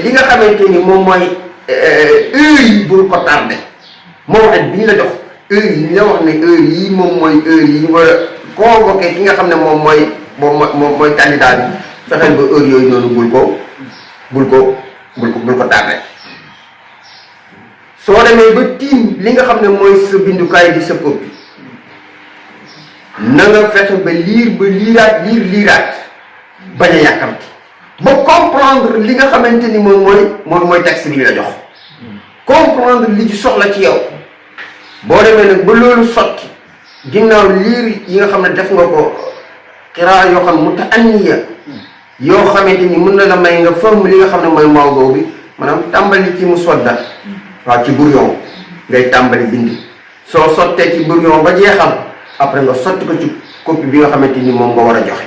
li nga xamante ni moom mooy heure yi bul ko tardé maw'id bi ñu la jox heure yi ñu la wax ne heure yi moom mooy heure yi ñu war a convoqué ki nga xam ne moom mooy candidat bi fexeel ba heure yooyu noonu bul ko tardé. soo demee ba tiim li nga xam ne mooy sa bindukaay di sa copie na nga fexe ba liiraat bañ a yàkkamti ba comprendre li nga xamante ni moom mooy texte bi ñu la jox comprendre li ci soxla ci yow boo demee nag ba loolu sotti ginnaaw liir yi nga xam ne def nga ko xiraa yoo xam mutaanniya yoo xamante ni mën na la may nga forme li nga xam ne mooy mawduu bi maanaam tàmbali ci muswadda waaw ci brouillon ngay tàmbali bind soo sottee ci brouillon ba jeexal après nga sotti ko ci copie bi nga xamante ni moom nga war a joxe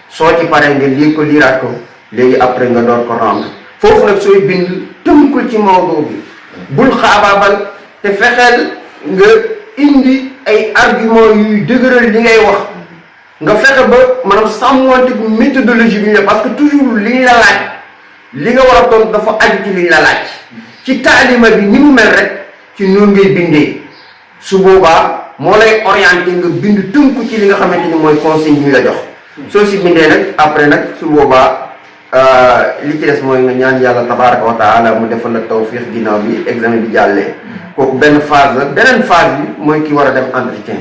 soo ci paree nga liiraat ko léegi après nga door ko rendre foofu nag sooy bind tënkul ci mawduu bi bul xaabaabal te fexeel nga indi ay argument yuy dëgëral li ngay wax nga fexe ba maanaam sàmmante méthodologie bi ñu la parce que toujours li ñu la laaj li nga war a tontu dafa aju ci li ñu la laaj ci taalima bi ni mu mel rek ci noonu ngay bindee su boobaa moo lay orienté nga bind tënku ci li nga xamante ni mooy consigne bi ñu la jox soo si bindee nag après nag su boobaa li ci des mooy nga ñaan yàlla tabaraka wa taala mu defal la tawfiq ginnaaw bi examen bi jàllee kooku benn phase la beneen phase bi mooy ki war a dem entretien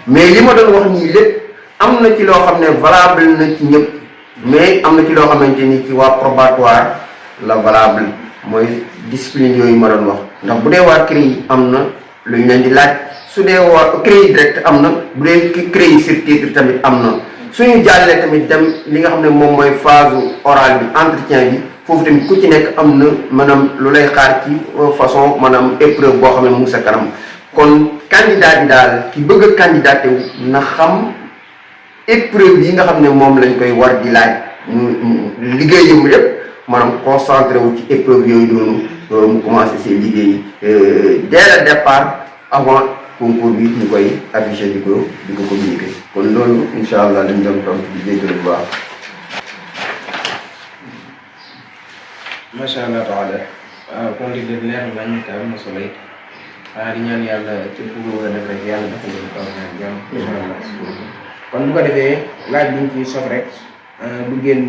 mais li ma doon wax nii lépp am na ci loo xam ne valable na ci ñëpp mais am na ci loo xamante ni ci waa probatoire la valable mooy discipline yooyu ma doon wax ndax bu dee waa CREI am na lu ñu leen di laaj su dee waa CREI direct am na bu dee CREI sur titre tamit am na suñu jàllee tamit dem li nga xam ne moom mooy phase orale bi entretien bi foofu tamit ku ci nekk am na maanaam lu lay xaar ci façon maanaam épreuve boo xam ne mu ngi sa kanam kon candidat bi daal ki bëgg a candidaté wu na xam épreuve yi nga xam ne moom lañ koy war di laaj liggéeyam yépp maanaam concentré wu ci épreuve yooyu noonu mu commencé seen liggéey dès le départ avant concours bi ñu koy affiché di ko communiqué kon loolu incha allah dañ doon tontu di jéggal bu baax. macha allah taala waaw kon li def leer nañu te am na solo it di ñaan yàlla képp ku bëgg a def rek yàlla dafa leen taw ñaan jàmm incha allah kon bu ko defee laaj bi ñu ciy sof rek du génn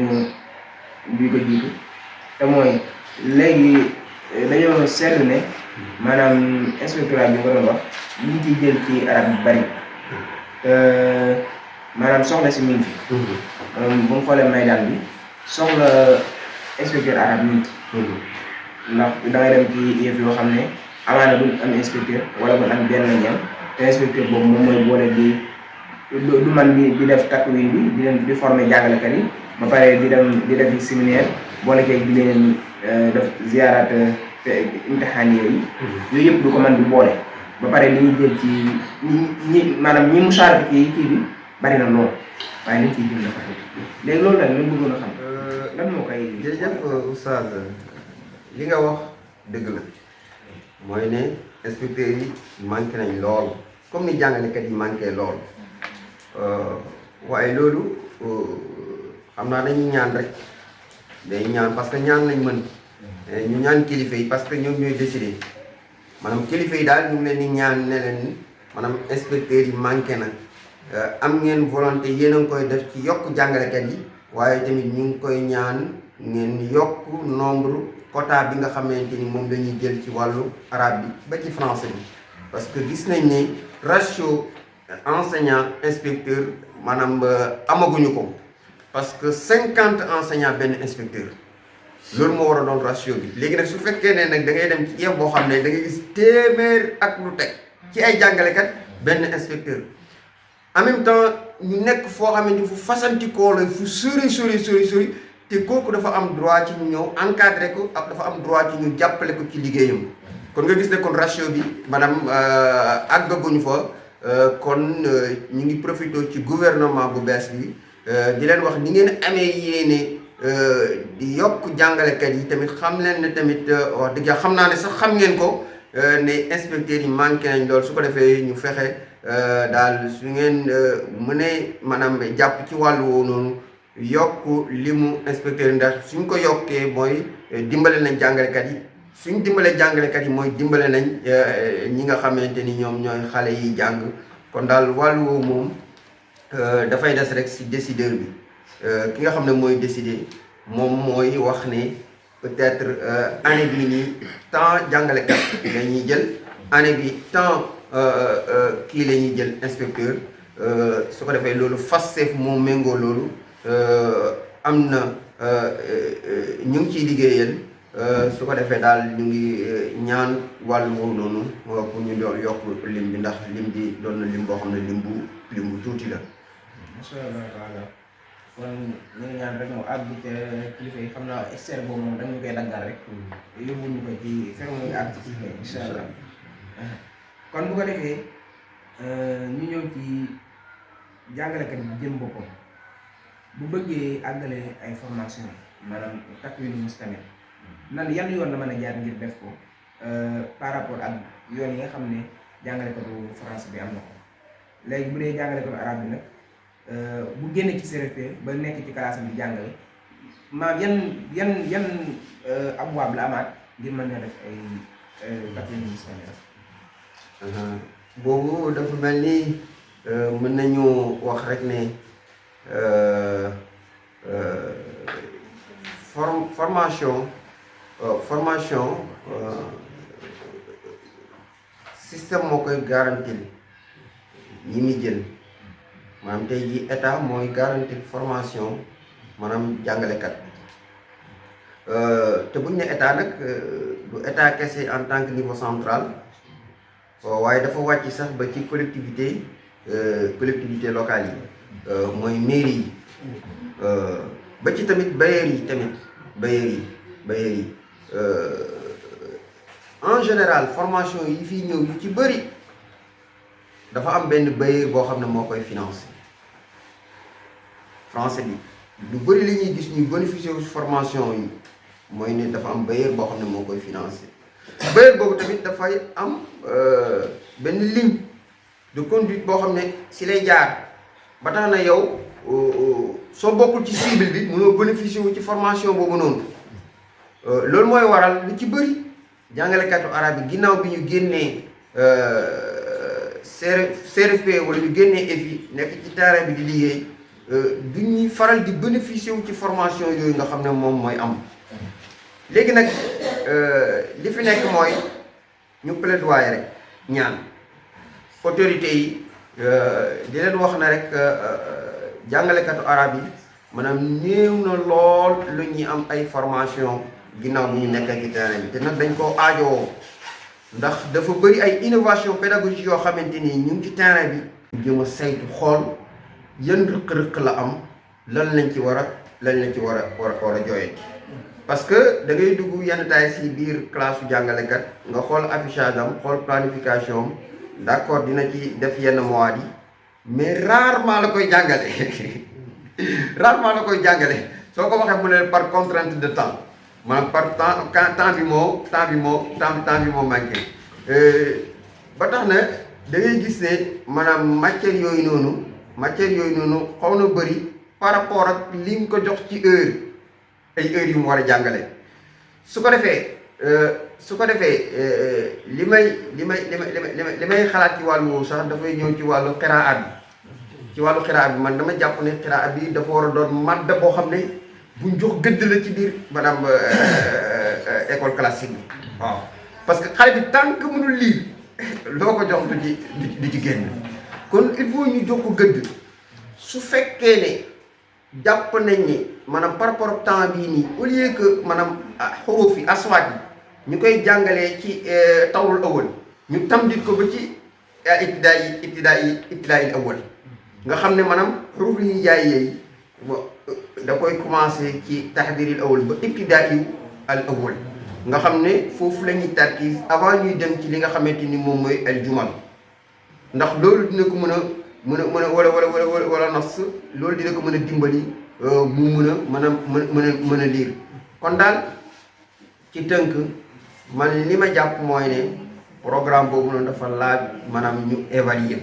bi ko jiitu te mooy léegi dañoo seetlu ne maanaam inspectorat bi nga doon wax li ñu ciy jël ci arab bi bari te maanaam soxla si min fi bu mu xoolee maydaan bi soxla inspecteur arabe mi ndax da ngay dem ci yëf yoo xam ne amaana duñ am inspecteur wala bu am benn ñam te inspecteur boobu moom mooy boole du man di def takwin bi di leen di former jàngalekat yi ba pare di def séminaire boole keeg di leen def ziarat imtixaan yooyu yëpp du ko man di boole ba pare li ñuy jël ci ñi maanaam ñi musaarak ci kii bi bari na lool waaye liñ ciy jël dafa léegi loolu nag lañ bëggoon a xam lan moo koy. jërëjëf Oustaz li nga wax dëgg la mooy ne inspecteurs yi manqué nañ lool comme ni jàngalekat yi manqué lool waaye loolu xam naa dañuy ñaan rek day ñaan parce que ñaan lañ mën ñu ñaan kilifa yi parce que ñoom ñooy décider maanaam kilifa yi daal ñu ngi leen di ñaan ne leen maanaam inspecteurs yi manqué na am ngeen volonté yéen a ngi koy def ci yokk jàngalekat yi. waaye tamit ñu ngi koy ñaan ngeen yokk nombre quota bi nga xamante ni moom la ñuy jël ci wàllu arabe bi ba ci français bi parce que gis nañ ne ratio enseignant inspecteur maanaam amaguñu ko parce que 50 enseignants benn inspecteur loolu moo war a doon ratio bi léegi nag su fekkee ne nag da ngay dem ci yëf boo xam ne da ngay gis téeméer ak lu teg ci ay jàngalekat benn inspecteur en même temps ñu nekk foo xamante fu fasantikoo la fu sori te kooku dafa am droit ci ñu ñëw encadré ko ak dafa am droit ci ñu jàppale ko ci liggéeyam kon nga gis ne kon ratio bi maanaam àggaguñu fa kon ñu ngi profité ci gouvernement bu bees bi di leen wax ni ngeen amee yéene di yokk jàngalekat yi tamit xam leen ne tamit wax dëgg xam naa ne sax xam ngeen ko ne inspecteurs yi manqué nañ lool su ko defee ñu fexe daal su ngeen mënee maanaam jàpp ci wàllu woowu noonu yokk limu inspecteur ndax suñ ko yokkee mooy dimbale nañ jàngalekat yi suñ dimbalee jàngalekat yi mooy dimbale nañ ñi nga xamante ni ñoom ñooy xale yi jàng kon daal wàllu woowu moom dafay des rek ci décideur bi ki nga xam ne mooy décider moom mooy wax ne peut-être année bii nii tant jàngalekat la ñuy jël année bi tant kii la ñuy jël inspecteur su ko defee loolu FASTEF moo méngoo loolu am na ñu ngi ciy liggéeyal su ko defee daal ñu ngi ñaan wàllu woowu noonu pour ñu doon yokk lim bi ndax lim bi doon na lim boo xam ne lim bu tuuti la. macha allah kon ñu ngi ñaan rek mu àgg ca kilifa yi xam naa externe boobu moom dañu koy daggal rek yóbbu ñu ko ci fekk mu ngi àgg ci kilifa yi incha allah kon bu ko defee ñu ñëw ci jàngalekat bi jëm boppam bu bëggee àggale ay formation maanaam takwiinu mustamil nan yan yoon la mën a jaar ngir def ko par rapport ak yoon yi nga xam ne jàngalekatu français bi am na ko léegi bu dee jàngalekatu arabe bi nag bu génne ci CRFP ba nekk ci classe bi jàngale maanaam yan abwaab la amaat ngir mën na def ay takwiinu mustamil boobu dafa mel ni mën nañu wax rek ne formation système moo koy garantir ñi muy jël maanaam tey jii état mooy garantir formation maanaam jàngalekat te buñ ne état nag du état kese en tant que niveau central waaye dafa wàcc sax ba ci collectivité locale yi mooy mairie yi ba ci tamit bailleurs yi en général formation yi fii ñëw yu ci bëri dafa am benn bailleur boo xam ne moo koy financé français bi lu bëri li ñuy gis ñuy bénéficier wu formation yi mooy ne dafa am bailleur boo xam ne moo koy financé bailleur boobu tamit dafay am benn ligne de conduite boo xam ne si lay jaar ba tax na yow soo bokkul ci cible bi mënoo bénéficier wu ci formation boobu noonu loolu mooy waral lu ci bëri jàngalekatu arabe bi ginnaaw bi ñu génnee CRFP wala ñu génnee EFI nekk ci terrain bi di liggéey du ñuy faral di bénéficier wu ci formation yooyu nga xam ne moom mooy am léegi nag li fi nekk mooy ñu plaidoyer rek ñaan autorité yi di leen wax na rek jàngalekatu arabe yi maanaam néew na lool lu ñuy am ay formation ginnaaw bu ñu nekk ci terrain bi te nag dañ koo aajowoo ndax dafa bëri ay innovation pédagogique yoo xamante ni ñu ngi ci terrain bi. jëm a saytu xool yan rëq-rëq la am lan lañ ci war a jooyee parce que da ngay dugg yenn taay si biir classe su jàngalekat nga xool affichage am xool planification am d'accord dina ci def yenn mois yi mais rarement la koy jàngale soo ko waxee mu ne par contrainte de temps. maanaam par temps bi moo manqué ba tax na da ngay gis ne maanaam matière yooyu noonu xaw na bëri par rapport ak li mu ko jox ci ay heures yu mu war a jàngale su ko defee li may xalaat ci wàllu woowu sax dafay ñëw ci wàllu xiraat bi man dama jàpp ne xiraat bi dafa war a doon madda boo xam ne buñ jox gëdd la ci biir maanaam école classique bi waaw parce que xale bi tant que mënul lire loo ko jox du ci génn kon il faut ñu jox ko gëdd su fekkee ne jàpp nañ ni maanaam par rapport ak temps bii nii au lieu que maanaam xuruf yi aswaat yi ñu koy jàngalee ci tawul awal ñu tamdit ko ba ci ibtidaa yi awal nga xam ne maanaam xuruf yi ñuy jaay yeey da koy commencé ci taxdiril awal ba ibtidaa al awal nga xam ne foofu la ñuy tarkiis avant ñuy dem ci li nga xamante ni moom mooy al jumal ndax loolu dina ko mën a wala nas loolu dina ko mën a dimbali mu mën a liir kon daal ci tënk man li ma jàpp mooy ne programme boobu noonu dafa laaj maanaam ñu évaluer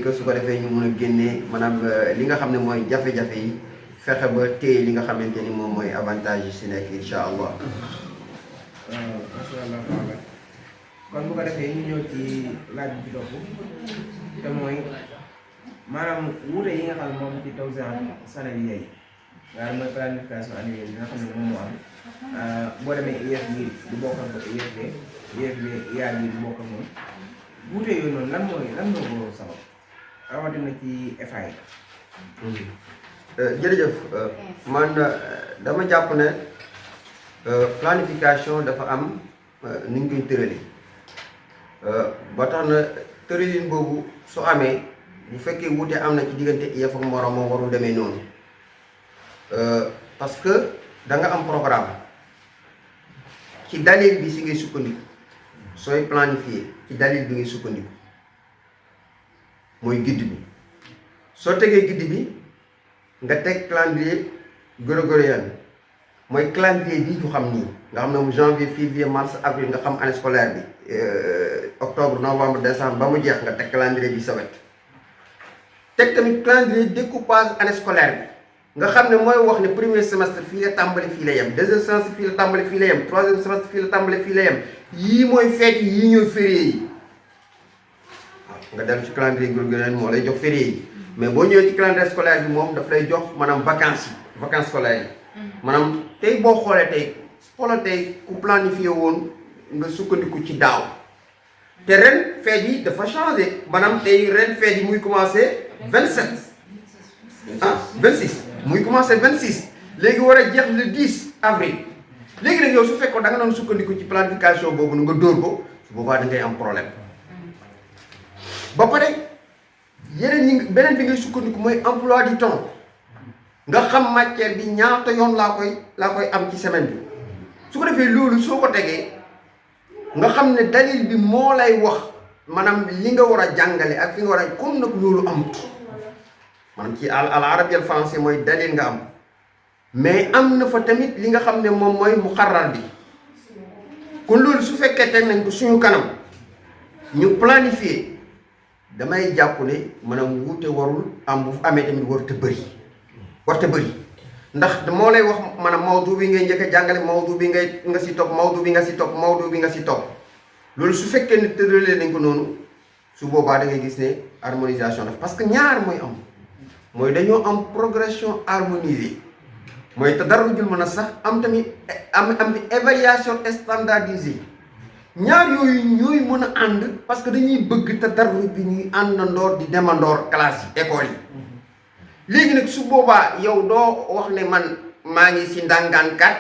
ko su ko defee ñu mën a génnee maanaam li nga xam ne mooy jafe-jafe yi fexe ba téye li nga xamante ni moom mooy avantage yi si nekk incha allah. macha allah taala kon bu ko defee ñu ñëw ci laaj bi ci topp te mooy maanaam wuute yi nga xam ne moom ci tawzi'at sanawiyya yi waaye mooy planification annuelle yi nga xam ne moom moo am boo demee IEF bi du bokk ak IEF bi IAD bi du bokk ak moom wuute yooyu noonu lan moo ko sabab rawatina ci FA yi. jërëjëf man dama jàpp ne planification dafa am ni ñu koy tëralee ba tax na tëralin boobu su amee bu fekkee wuute am na ci diggante IEF ak moroomam warul demee noonu parce que da nga am programme ci dalil bi si ngay sukkandiku sooy planifier ci dalil bi ngay sukkandiku mooy guide bi soo tegee guide bi nga teg calendrier grégorien mooy calendrier bi ñu xam nii nga xam ne mu janvier février mars avril nga xam année scolaire bi octobre novembre décembre ba mu jeex nga teg calendrier bi sa wet teg tamit calendrier découpage année scolaire bi nga xam ne mooy wax ne premier semestre fii la tàmbali fii la yem deuxième semestre fii la tàmbali fii la yem troisième semestre fii la tàmbali fii la yem yii mooy fête yi yii ñooy férié yi waaw nga dem ci calendrier grégorien moo lay jox férié yi mais boo ñëwee ci calendrier scolaire bi moom daf lay jox maanaam vacances yi vacances scolaires yi maanaam tey boo xoolee tey ku planifié woon nga sukkandiku ci daaw te ren fête yi dafa changé maanaam tey ren fête yi muy commencé 27 26 muy commencé 26 léegi war a jeex le 10 avril léegi nag yow su fekkoon da nga doon sukkandiku ci planification boobu nu nga dóor ko su boobaa da ngay am problème ba pare yeneen ñi beneen bi ngay sukkandiku mooy emploi du temps nga xam matière bi ñaata yoon laa koy am ci semaine bi su ko defee loolu soo ko tegee nga xam ne dalil bi moo lay wax maanaam li nga war a jàngale ak fi nga war a comme nag loolu amut maanaam ci al arabi al français mooy dalil nga am mais am na fa tamit li nga xam ne moom mooy muqarrar bi kon loolu su fekkee teg nañ ko suñu kanam ñu planifier damay jàpp ne maanaam wuute warul am bu amee tamit warut a bëri ndax moo lay wax maanaam mawdu bi ngay njëkk a jàngale mawdu bi nga si topp mawdu bi nga si topp mawdu bi nga si topp loolu su fekkee ne tëralee nañ ko noonu su boobaa da ngay gis ne harmonisation daf parce que ñaar mooy am mooy dañoo am progression harmonisée mooy tadarrujul mën a sax am tamit am évaluation standardisée ñaar yooyu ñooy mën a ànd parce que dañuy bëgg tadarruj bi ñuy àndandoor di demandoor classe yi école yi léegi nag su boobaa yow doo wax ne man maa ngi si ndàngaan kat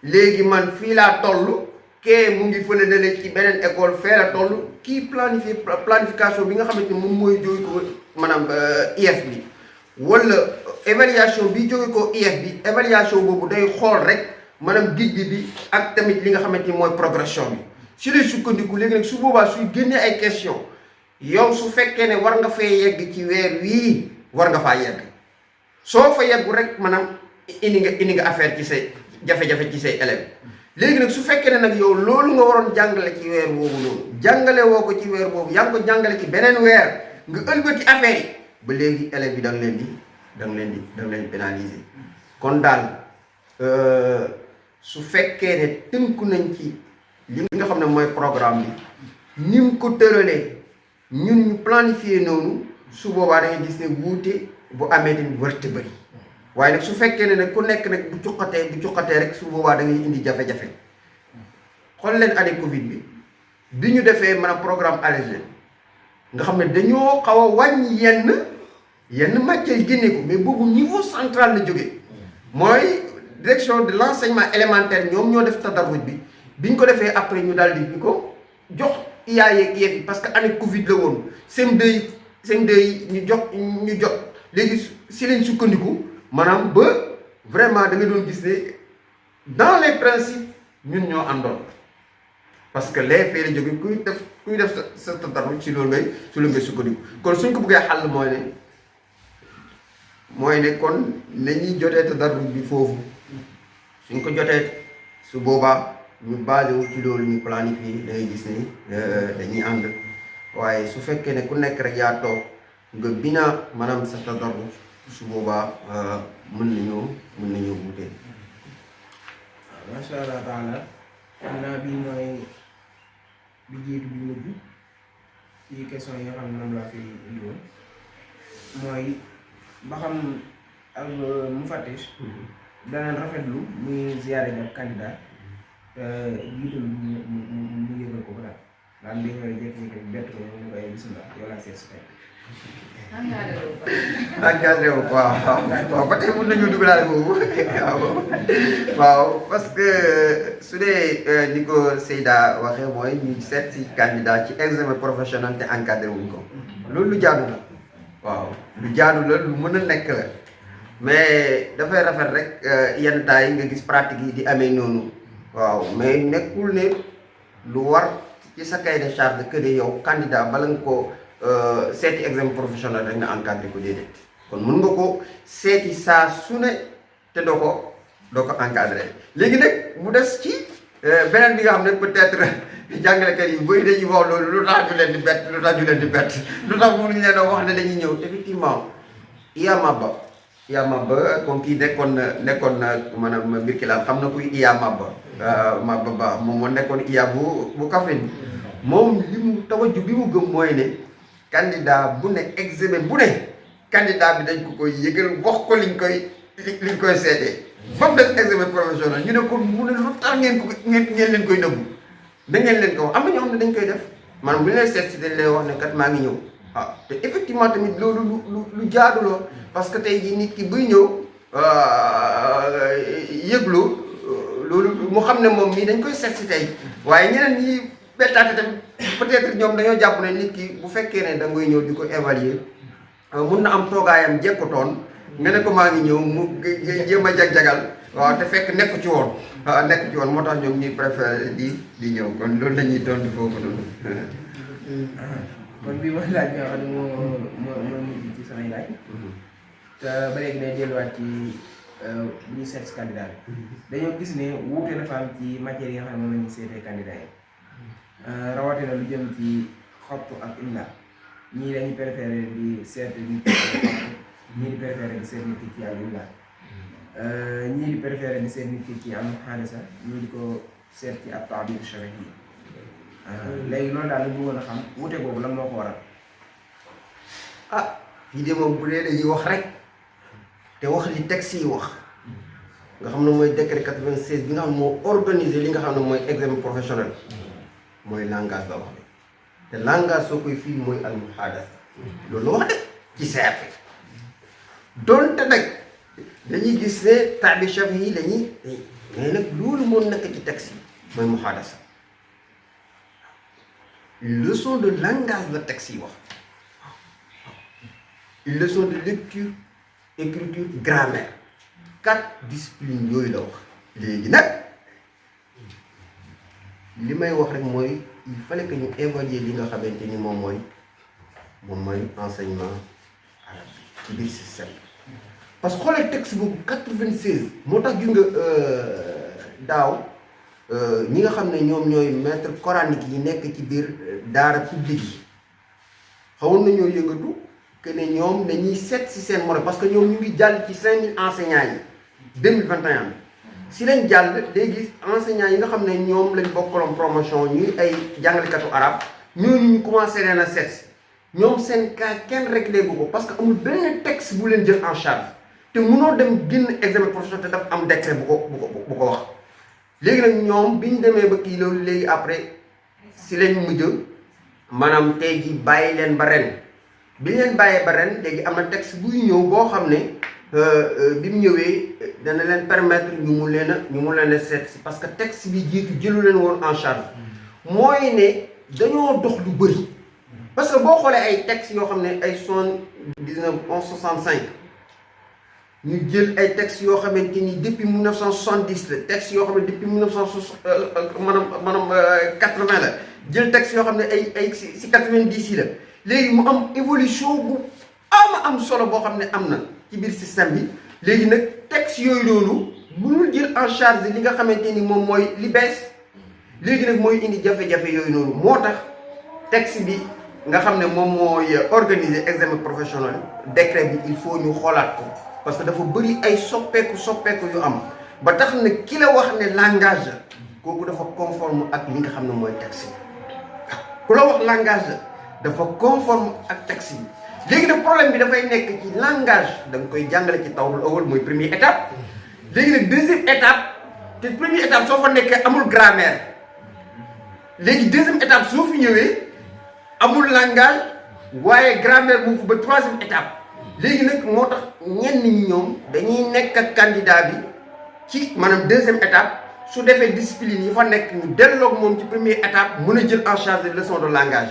léegi man fii laa toll kee mu ngi fële dale ci beneen école fee la toll kii planification bi nga xamante ni moom mooy jóge ko maanaam IEF bi wala évaluation bi jóge ko IEF bi évaluation boobu day xool rek maanaam guide bi ak tamit li nga xamante ni mooy progression bi si lay sukkandiku léegi nag su boobaa suy génnee ay question yow su fekkee ne war nga fee yegg ci weer wii war nga faa yegg soo fa yeggu rek maanaam indi nga affaire ci say jafe-jafe ci say élèves léegi nag su fekkee ne nag yow loolu nga waroon jàngale ci weer boobu noonu jàngale woo ko ci weer boobu yaa ngi ko jàngale ci beneen weer nga ëlbati affaire yi ba léegi élèves yi da nga leen di pénaliser kon daal su fekkee ne tënku nañ ci li nga xam ne mooy programme bi ni mu ko tëralee ñun ñu planifier noonu su boobaa da ngay gis ne wuute bu amee tamit warut a bëri waaye nag su fekkee ne nag ku nekk nag bu cuqatee rek su boobaa da ngay indi jafe-jafe xool leen année Covid bi ñu defee maanaam programme allégé nga xam ne dañoo xaw a wàññi yenn matières yi génne ko mais boobu niveau central la jógee mooy direction de l'enseignement élémentaire ñoom ñoo def tadarruj bi ñu ko defee après ñu daal di ko jox IA yeeg IEF yi parce que année Covid la woon CM2 yi ñu jot léegi si lañ sukkandiku maanaam ba vraiment da nga doon gis ne dans les principes ñun ñoo àndoon parce que les fee la jóge kuy def sa tadarruj ci loolu ngay sukkandiku kon suñ ko bëggee xàll mooy ne kon nañuy jotee tadarruj bi foofu suñ ko jotee su boobaa ñu basé wu ci loolu ñu planifié da ngay gis ni dañuy ànd waaye su fekkee ne ku nekk rek yaa toog nga bina maanaam sa tadarruj su boobaa mën nañoo wutee. macha allah taala xam naa bi mooy bi jiitu bi mujj ci question yi nga xam ne moom laa fi indi woon mooy ba xam ak Moufatis danañ rafetlu muy ziyaare ak candidat jiitul mu yëgal ko daal daal di koy jékki-jékki bett ko ñu koy bisimilah yow laa seet si tey. engagé wu quoi waaw ba tey mën nañu dugalaale boobu waaw parce que su dee ni ko Seyda waxee mooy ñu seet si candidat ci examen professionnel te encadré wuñ ko loolu lu jaadu la waaw lu jaadu la lu mën a nekk la mais dafay rafet rek yenn temps yi nga gis pratique yi di amee noonu waaw mais nekkul ne lu war ci sa cahier de charge que de yow candidat bala nga ko seeti examen professionnel rek nga encadré ko déedéet kon mën nga ko seeti saa su ne te doo ko encadré léegi nag mu des ci beneen bi nga xam ne peut-être jàngalekat yi bëri dañuy wax loolu lu tax ñu leen di bett lu tax ñu leen di bett lu tax mënuñ leen a wax ne dañuy ñëw effectivement Iya Maba comme kii nekkoon na maanaam Birkelane xam na kuy Iya Maba Ba moom moo nekkoon Iya bu Kaffrine moom li mu tawaju bi mu gëm mooy ne candidat bu ne examen bu ne candidat bi dañ ko koy yëgal wax ko liñ koy seetee ba mu def examen professionnel ñu ne ko mu ne lu tax ngeen leen koy nëbbu da ngeen leen ko wax am na ñoo xam ne dañ koy def maanaam bu ñu lay seet si dañ lay wax ne kat maa ngi ñëw te effectivement tamit loolu lu jaadu la parce que tey jii nit ki buy ñëw yëglu loolu mu xam ne moom mii dañ koy seet si tey waaye ñeneen ñi bettaate tamit peut-être ñoom dañoo jàpp ne nit ki bu fekkee ne da ngay ñëw di ko évaluer mun na am toogaayam jekkutoon nga ne ko maa ngi ñëw mu jéem a jag-jagal waaw te fekk nekk ci woon moo tax ñoom ñuy préféré di ñëw kon loolu la ñuy tontu foofu noonu. kon bii mooy laaj nga xam ne moo mujj ci samay laaj te ba léegi day delluwaat ci bu ñuy seet si candidat bi dañoo gis ne wuute dafa am ci matière yi nga xam ne moom la ñuy seetee candidat yi rawatina lu jëm ci xottu ak imla ñii dañuy préféré di seet nit ki ñii di préféré di seet nit ki ci ak imla ñii di préféré di seet nit ki ci am xaalisa ñii di ko seet ci ab taabir shar'i yi léegi loolu daal la bëggoon a xam wute boobu lan moo ko waral. fii de moom bu dee dañuy wax rek te wax li texte yi wax nga xam ne mooy décret 96 bi nga xam ne moo organisé li nga xam ne mooy examen professionnel mooy langage la wax te langage soo koy fii mooy al muhadasa loolu la wax de ci CRP donte nag dañuy gis ne taabi chef yi dañuy mais nag loolu moo nekk ci texte yi mooy muhadasa leçon de langage la texte yi wax leçon de lecture écriture grammaire 4 disciplines yooyu la wax léegi nag li may wax rek mooy il fallait que ñu évaluer li nga xamante ni moom mooy enseignement arabe ci biir système parce que xoolee texte boobu 96 moo tax gis nga daaw ñi nga xam ne ñoom ñooy maître coranique yi nekk ci biir daara publique yi xawoon nañoo yëngatu que ne ñoom dañuy seet si seen morom parce que ñoom ñu ngi jàll ci 5000 enseignants yi 2021 si lañ jàll léegi enseignants yi nga xam ne ñoom lañ bokkaloon promotion ñuy ay jàngalekatu arabe ñooñu ñu commencé leen a seet ñoom seen cas kenn réglé bu ko parce que amul benn texte bu leen jël en charge te mënoo dem génn examen professionnel te dafa am décret bu ko wax. léegi nag ñoom bi ñu demee ba kii loolu léegi après si lañ mujj maanaam tey jii bàyyi leen ba ren bi ñu leen bàyyee ba ren léegi am na texte buy ñëw boo xam ne bi mu ñëwee dana leen permettre ñu mu leen a seet si parce que texte bi jiitu jëlu leen woon en charge mooy ne dañoo dox lu bëri parce que boo xoolee ay textes yoo xam ne ay 1965 ñu jël ay textes yoo xamante ni depuis 1970 la textes yoo xam ne depuis 80 la jël textes yoo xam ne ay si 90 yi la léegi mu am évolution bu am solo boo xam ne am na ci biir système bi léegi nag textes yooyu loolu mënul jël en charge li nga xamante ni moom mooy li bees léegi nag mooy indi jafe-jafe yooyu noonu moo tax texte bi nga xam ne moom mooy organiser examen professionnel décret bi il faut ñu xoolaat ko. parce que dafa bëri ay soppeeku yu am ba tax na ki la wax ne langage kooku dafa conforme ak li nga xam ne mooy texte yi ku la wax langage dafa conforme ak texte yi léegi nag problème bi dafay nekk ci langage da nga koy jàngale ci tawul awal mooy première étape léegi nag deuxième étape te première étape soo fa nekkee amul grammaire léegi deuxième étape soo fi ñëwee amul langage waaye grammaire bu ba troisième étape léegi nag moo tax ñenn ñi ñoom dañuy nekk ak candidat bi ci maanaam deuxième étape su defee discipline yi fa nekk ñu delloog moom ci première étape mën a jël en charge les leçons de langage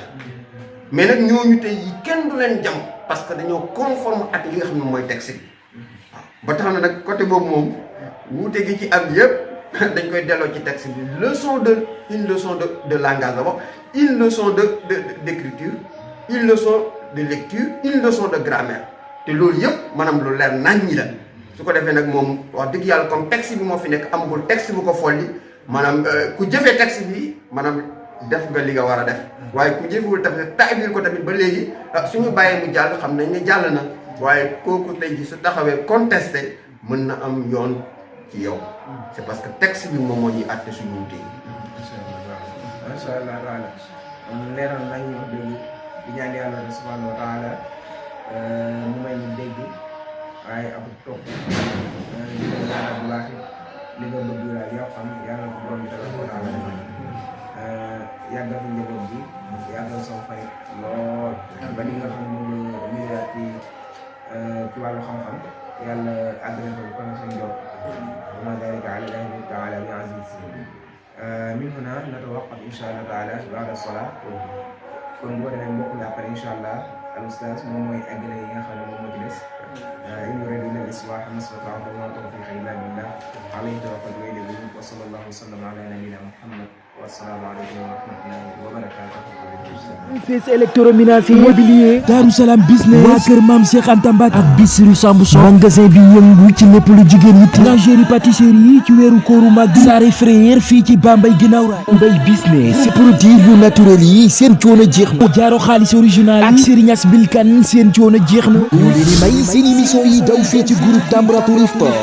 mais nag ñooñu tey yi kenn du leen jam parce que dañoo conforme ak li nga xam ne mooy texte bi waaw ba tax na nag côté boobu moom wuute gi ci am yëpp dañ koy delloo ci texte bi une leçon de langage d'abord une leçon d'écriture une leçon de lecture une leçon de grammaire te loolu yëpp maanaam lu leer nañ ñi la su ko defee nag moom wax dëgg yàlla comme texte bi moo fi nekk amagul texte bu ko folli maanaam ku jëfee texte bi maanaam def nga li nga war a def waaye ku jëfewul tamit taabir ko tamit ba léegi suñu bàyyee mu jàll xam nañ ne jàll na waaye kooku tey ji su taxawee contesté mën na am yoon ci yow c'est parce que texte bi moom moo ñuy àtte suñu wutee. macha allah taala leeral nañ wax dëgg di ñaan yàlla subhanahu wa taala mu may ñu dégg waaye ab topp li nga bëgg daal yoo xam yàlla ko borom bi taala wa taala yàggal fi njaboot bi yàggal soo fay lool ba li nga xam ne moom la ñu ci wàllu xam-xam yàlla àggale ko kon seen job وما ذلك على الله تعالى بعزيز من هنا نتوقف إن شاء الله تعالى بعد الصلاة kon boo demee mbokk mi après incha allah al oustaz moom mooy eggale yi nga xam ne moom moo ci des in uriidu illa al-islaaha ma stata'tu wa ma tawfiiqi illa billah alayhi tawakkaltu wa ilayhi uniib wa sallallahu wa sallam ala nabiyyina Muhammad wa assalaamu aleykum wa rahmatullahi wa barakaatuh. fees électroménager immobilier Darou Salam business waa kër maam Cheikh Anta Mbacke ak Bichri Samb Sow magasin bi yëngu ci lépp lu jigéen ñi lingerie pâtisserie ci weeru kóoru mag Sare Frère fii ci Bambey ginnaaw raay Mbay business produit yu naturel yi seen coono jeex na jaaro xaalis original ak Serigne As Bilkan seen coono jeex na ñu leen di may seen émission yi daw fii ci groupe Tamratul Iftar